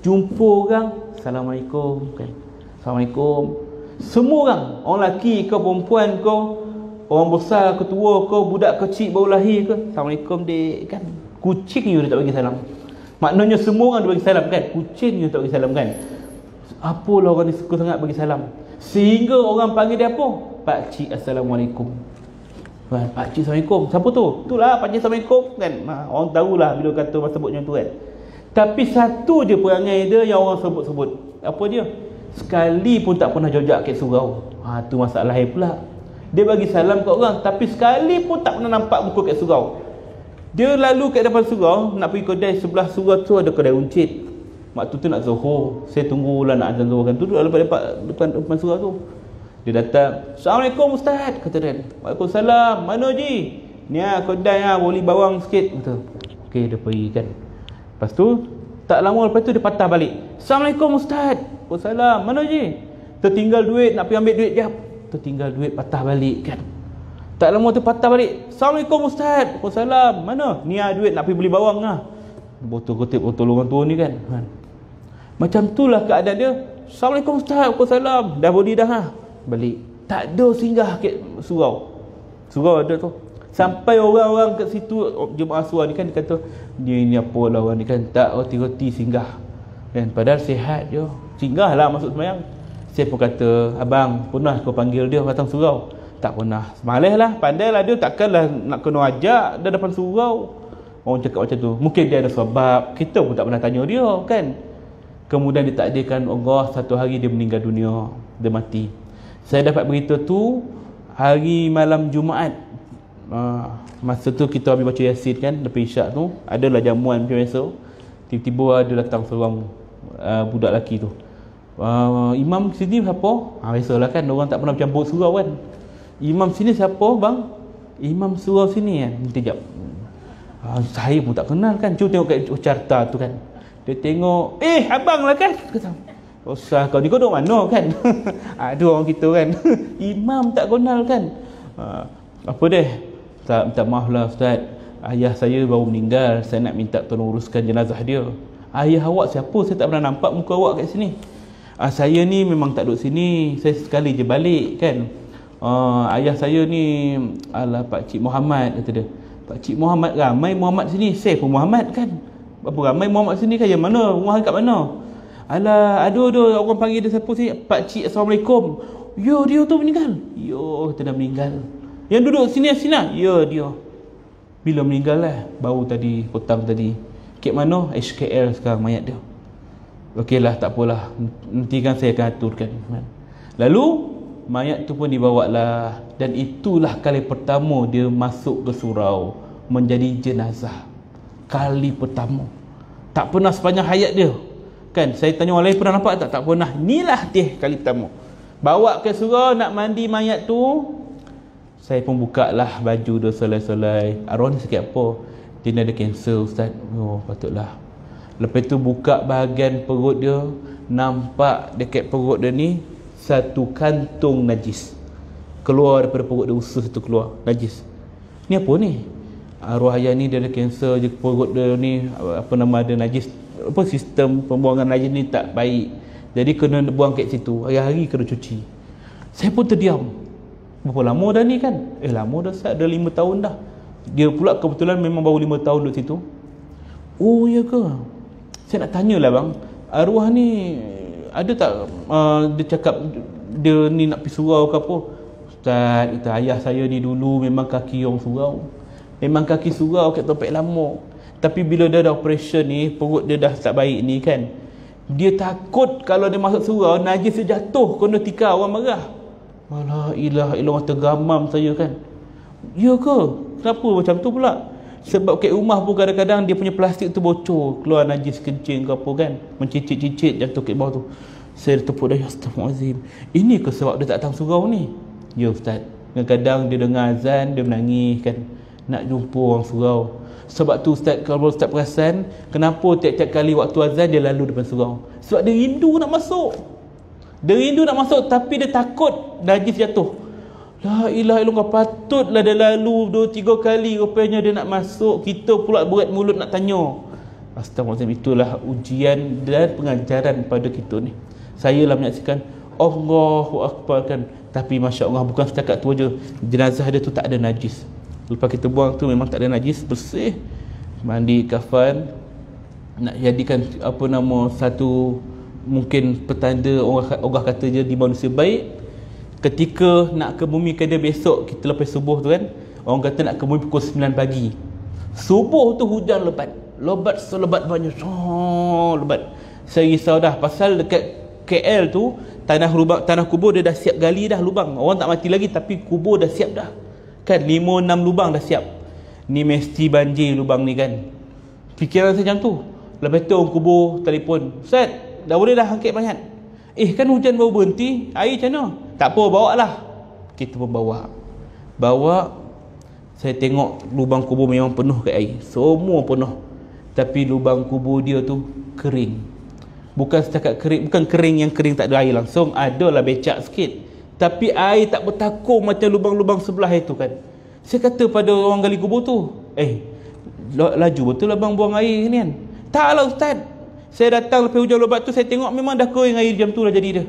Jumpa orang, Assalamualaikum kan. Assalamualaikum. Semua orang lelaki ke perempuan ke, orang besar ke tua ke, budak kecil baru lahir ke, Assalamualaikum dek kan. Kucing you dia tak bagi salam. Maknanya semua orang dia bagi salam kan. Kucing you tak bagi salam kan. Apalah orang ni suka sangat bagi salam, sehingga orang panggil dia apa? Pak Cik Assalamualaikum. Pak Cik Assalamualaikum. Siapa tu? Itulah Pak Cik Assalamualaikum kan. Orang tahulah bila kata orang sebut macam tu kan. Tapi satu je perangai dia yang orang sebut-sebut. Apa dia? Sekali pun tak pernah jojak kat surau. Tu masalah pula. Dia bagi salam kat orang, tapi sekali pun tak pernah nampak muka kat surau. Dia lalu kat depan surau, nak pergi kedai, sebelah surau tu ada kedai uncit. Waktu tu nak zuhur, saya tunggulah nak azan zuhur kan. Duduk depan surau tu. Dia datang, Assalamualaikum Ustaz, kata dia. Waalaikumsalam. Mana Ji? Ni kedai boleh bawang sikit, kata. Okey, dia pergi kan. Lepas tu tak lama lepas tu dia patah balik. Assalamualaikum Ustaz. Waalaikumsalam. Mana Ji? Tertinggal duit, nak pergi ambil duit jap. Tertinggal duit, patah balik kan. Tak lama tu patah balik. Assalamualaikum Ustaz. Waalaikumsalam. Mana? Ni duit nak pergi beli bawang lah. Botol kutip botol orang tua ni kan. Macam itulah keadaan dia. Assalamualaikum Ustaz. Waalaikumsalam. Dah boleh dah lah. Balik. Tak ada singgah ke surau. Surau ada tu. Sampai orang-orang kat situ, jemaah surau ni kan, dia kata, dia ni apalah orang ni kan, tak roti-roti singgah. Kan padahal sihat je. Singgahlah masuk sembahyang. Saya pun kata, abang, pernah kau panggil dia datang surau? Tak pernah. Semalah lah, pandailah dia, takkanlah nak kena ajak dah depan surau. Orang cakap macam tu. Mungkin dia ada sebab, kita pun tak pernah tanya dia kan. Kemudian ditakdirkan Allah satu hari dia meninggal dunia, dia mati. Saya dapat berita tu hari malam Jumaat. Masa tu kita habis baca Yasin kan, lepas isyak tu adalah jamuan macam biasa. Tiba-tiba ada datang seorang budak lelaki tu. Imam sini siapa? Biasalah kan, orang tak pernah campur surau kan. Imam sini siapa bang? Imam surau sini kan. Sekejap. Saya pun tak kenal kan. Cuba tengok kat carta tu kan. Dia tengok, abang lah kan. Kata, usah kau ni, kau duduk mana kan. Ada orang kita kan. Imam tak kenal kan. Apa deh? Minta maaf lah Ustaz, ayah saya baru meninggal, saya nak minta tolong uruskan jenazah dia. Ayah awak siapa? Saya tak pernah nampak muka awak kat sini. Saya ni memang tak duduk sini, saya sekali je balik kan. Ayah saya ni Pak Cik Muhammad, kata dia. Pak Cik Muhammad, ramai Muhammad sini. Saya pun Muhammad kan. Apa ramai Muhammad sini kan? Yang mana? Rumah kat mana? Ada orang panggil dia siapa sini? Pak Cik Assalamualaikum. Yo, dia tu meninggal. Yo, dia dah meninggal. Yang duduk sini. Ya, dia. Bila meninggal lah? Baru tadi, petang tadi. Kat mana? HKL sekarang mayat dia. Okeylah, tak apalah. Nanti kan saya akan aturkan. Lalu mayat tu pun dibawa lah. Dan itulah kali pertama dia masuk ke surau menjadi jenazah. Kali pertama. Tak pernah sepanjang hayat dia. Kan, saya tanya orang lain pernah nampak tak? Tak pernah. Inilah dia kali pertama. Bawa ke surau nak mandi mayat tu. Saya pun buka lah baju dia selai-selai. Arwah ni sakit apa? Dia ni ada kanser Ustaz. Oh, patutlah. Lepas tu buka bahagian perut dia, nampak dekat perut dia ni satu kantung najis. Keluar daripada perut dia, usus tu keluar najis. Ni apa ni? Arwah ayah ni dia ada kanser je, perut dia ni dia najis. Sistem pembuangan najis ni tak baik. Jadi kena buang kat situ. Hari-hari kena cuci. Saya pun terdiam. Berapa lama dah ni kan? Lama dah Ustaz, dah 5 tahun dah. Dia pula kebetulan memang baru 5 tahun duduk situ. Oh ya ke? Saya nak tanyalah bang, arwah ni ada tak dia cakap dia ni nak pergi surau ke apa? Ustaz, kata ayah saya ni dulu memang kaki orang surau. Memang kaki surau kat topek lama. Tapi bila dia dah operation ni, perut dia dah tak baik ni kan, dia takut kalau dia masuk surau, najis dia jatuh, kena tikar orang marah. La ilaha illallah, tergamam saya kan. Ya ke? Kenapa macam tu pula? Sebab kat rumah pun kadang-kadang dia punya plastik tu bocor, keluar najis kencing ke apa kan, mencicit-cicit jatuh kat bawah tu. Saya tepuk dah, astagfirullahalazim. Ini ke sebab dia tak datang surau ni? Ya Ustaz. Kadang-kadang dia dengar azan, dia menangis kan, nak jumpa orang surau. Sebab tu Ustaz, kalau Ustaz perasan, kenapa tiap-tiap kali waktu azan dia lalu depan surau? Sebab dia rindu nak masuk. Dia rindu nak masuk, tapi dia takut najis jatuh. La ilaha illallah, patutlah dia lalu 2-3 kali rupanya dia nak masuk. Kita pula berat mulut nak tanya. Astagfirullahaladzim, itulah ujian dan pengajaran pada kita ni. Saya lah menyaksikan Allahu Akbar kan, tapi Masya Allah, bukan setakat tu aja, jenazah dia tu tak ada najis. Lepas kita buang tu memang tak ada najis, bersih, mandi kafan, nak jadikan apa nama, satu mungkin petanda orang kata je di manusia baik. Ketika nak kebumikan dia besok, kita lepas subuh tu kan, orang kata nak kebumi pukul 9 pagi. Subuh tu hujan lebat, lebat selebat banyak, lebat. Saya risau dah, pasal dekat KL tu tanah kubur dia dah siap gali dah lubang. Orang tak mati lagi tapi kubur dah siap dah. Kan 5-6 lubang dah siap. Ni mesti banjir lubang ni kan. Fikiran saya macam tu. Lepas tu orang kubur telefon, Ustaz, dah boleh dah angkat mayat? Kan hujan baru berhenti, air macam mana? Tak apa, bawa lah. Kita pun bawa. Saya tengok lubang kubur memang penuh ke air, semua penuh. Tapi lubang kubur dia tu kering. Bukan setakat kering, bukan kering yang kering tak ada air langsung, adalah becak sikit, tapi air tak bertakung macam lubang-lubang sebelah itu kan. Saya kata pada orang gali kubur tu, laju betul abang buang air ni kan? Taklah Ustaz, saya datang lepas hujan lebat tu, saya tengok memang dah kering air jam tu lah jadi dia.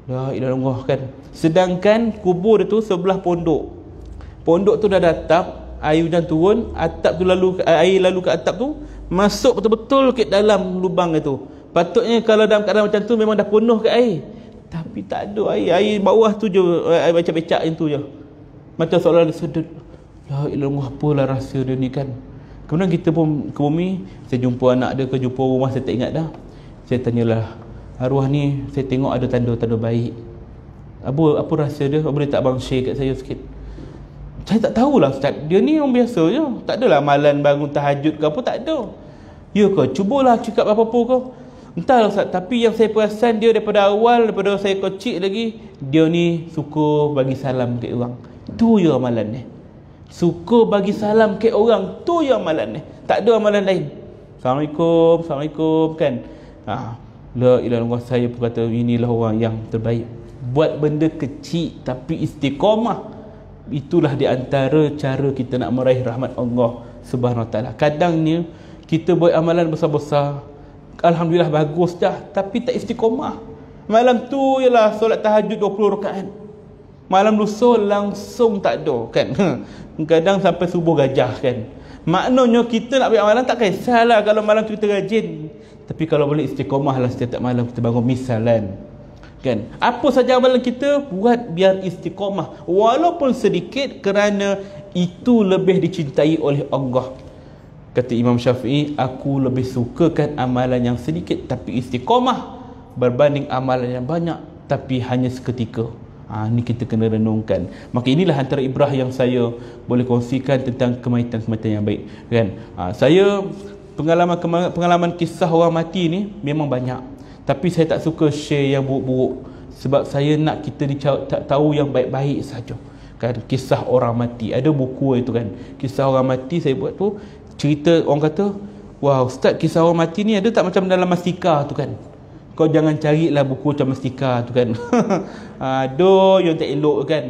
La ilaha illallah kan. Sedangkan kubur dia tu sebelah pondok. Pondok tu dah ada atap, air hujan turun, atap tu lalu, air lalu ke atap tu, masuk betul-betul ke dalam lubang itu. Patutnya kalau dalam keadaan macam tu memang dah penuh ke air, tapi tak ada air. Air bawah tu je, air becak-becak yang tu je, macam seolah dia sedut. La ilaha, apalah rahsia dia ni kan. Kemudian kita pun ke bumi, saya jumpa anak dia, jumpa rumah, saya tak ingat dah. Saya tanyalah, arwah ni saya tengok ada tanda-tanda baik. Apa rahsia dia? Boleh tak abang share kat saya sikit? Saya tak tahulah Ustaz, dia ni orang biasa je, tak adalah amalan bangun tahajud ke apa, tak ada. Ya ke? Cubalah cakap apa-apa kau. Entahlah Ustaz, tapi yang saya perasan dia daripada awal, daripada saya kecil lagi, dia ni suka bagi salam ke orang. Tu je amalan ni. Suka bagi salam ke orang, tu je amalan ni. Tak ada amalan lain. Assalamualaikum, Assalamualaikum kan. La ilaha illallah, saya pun kata inilah orang yang terbaik. Buat benda kecil tapi istiqamah. Itulah di antara cara kita nak meraih rahmat Allah Subhanahu Wa Taala. Kadangnya kita buat amalan besar-besar, alhamdulillah bagus dah, tapi tak istiqamah. Malam tu ialah solat tahajud 20 rakaat. Malam lusa langsung tak ada kan. Kadang sampai subuh gajah kan. Maknanya kita nak buat amalan tak kisahlah kalau malam tu kita rajin, tapi kalau boleh istiqamah lah setiap malam kita bangun misalan kan. Apa saja amalan kita buat biar istiqamah, walaupun sedikit, kerana itu lebih dicintai oleh Allah. Kata Imam Syafi'i, aku lebih sukakan amalan yang sedikit tapi istiqamah berbanding amalan yang banyak tapi hanya seketika. Ni kita kena renungkan. Maka inilah antara ibrah yang saya boleh kongsikan tentang kematian-kematian yang baik kan. Saya pengalaman kisah orang mati ni memang banyak, tapi saya tak suka share yang buruk-buruk, sebab saya nak kita tahu yang baik-baik saja kan. Kisah orang mati, ada buku itu kan, kisah orang mati saya buat tu, cerita orang kata, wah Ustaz, kisah orang mati ni ada tak macam dalam Mastika tu kan. Kau jangan carilah buku macam Mastika tu kan. Aduh, yang tak elok kan.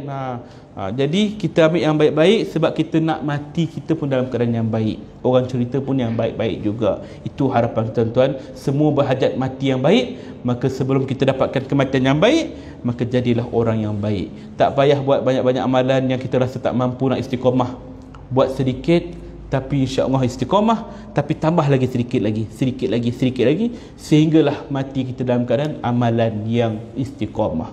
Jadi kita ambil yang baik-baik, sebab kita nak mati kita pun dalam keadaan yang baik, orang cerita pun yang baik-baik juga. Itu harapan tuan-tuan, semua berhajat mati yang baik. Maka sebelum kita dapatkan kematian yang baik, maka jadilah orang yang baik. Tak payah buat banyak-banyak amalan yang kita rasa tak mampu nak istiqamah. Buat sedikit tapi insya-Allah istiqamah, tapi tambah lagi sedikit lagi, sehinggalah mati kita dalam keadaan amalan yang istiqamah.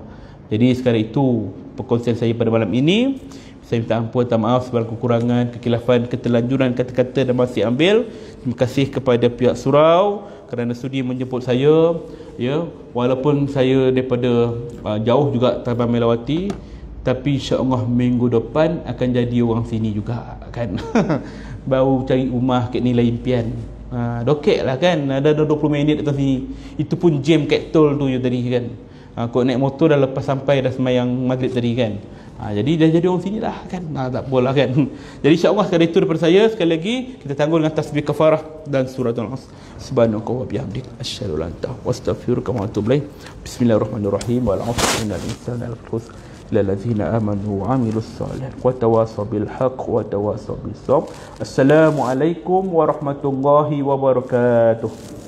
Jadi sekarang itu perkongsian saya pada malam ini. Saya minta ampun, minta maaf segala kekurangan, kekilafan, keterlanjuran kata-kata dan masih ambil. Terima kasih kepada pihak surau kerana sudi menjemput saya, ya, walaupun saya daripada jauh juga Taman Melawati, tapi insya-Allah minggu depan akan jadi orang sini juga kan. Baru cari rumah kat nilai impian. Dokek lah kan, ada 20 minit atas sini. Itu pun jam kat tol tu je tadi kan. Kau naik motor dah lepas sampai dah semayang maghrib tadi kan. Jadi dah jadi orang sini lah kan. Tak apalah kan. Jadi insya-Allah sekali itu daripada saya. Sekali lagi kita tangguh dengan tasbih kafarah dan suratul As. Subhanaka wa bihamdik asyhadu an la ilaha illa anta astaghfiruka wa atubu ilaik. Bismillahirrahmanirrahim. Wal 'asri innal insana lafi khusr illa allazina amanu wa 'amilus shalihat wa tawasaw bil haqq wa tawasaw bis sabr. Assalamualaikum warahmatullahi wabarakatuh.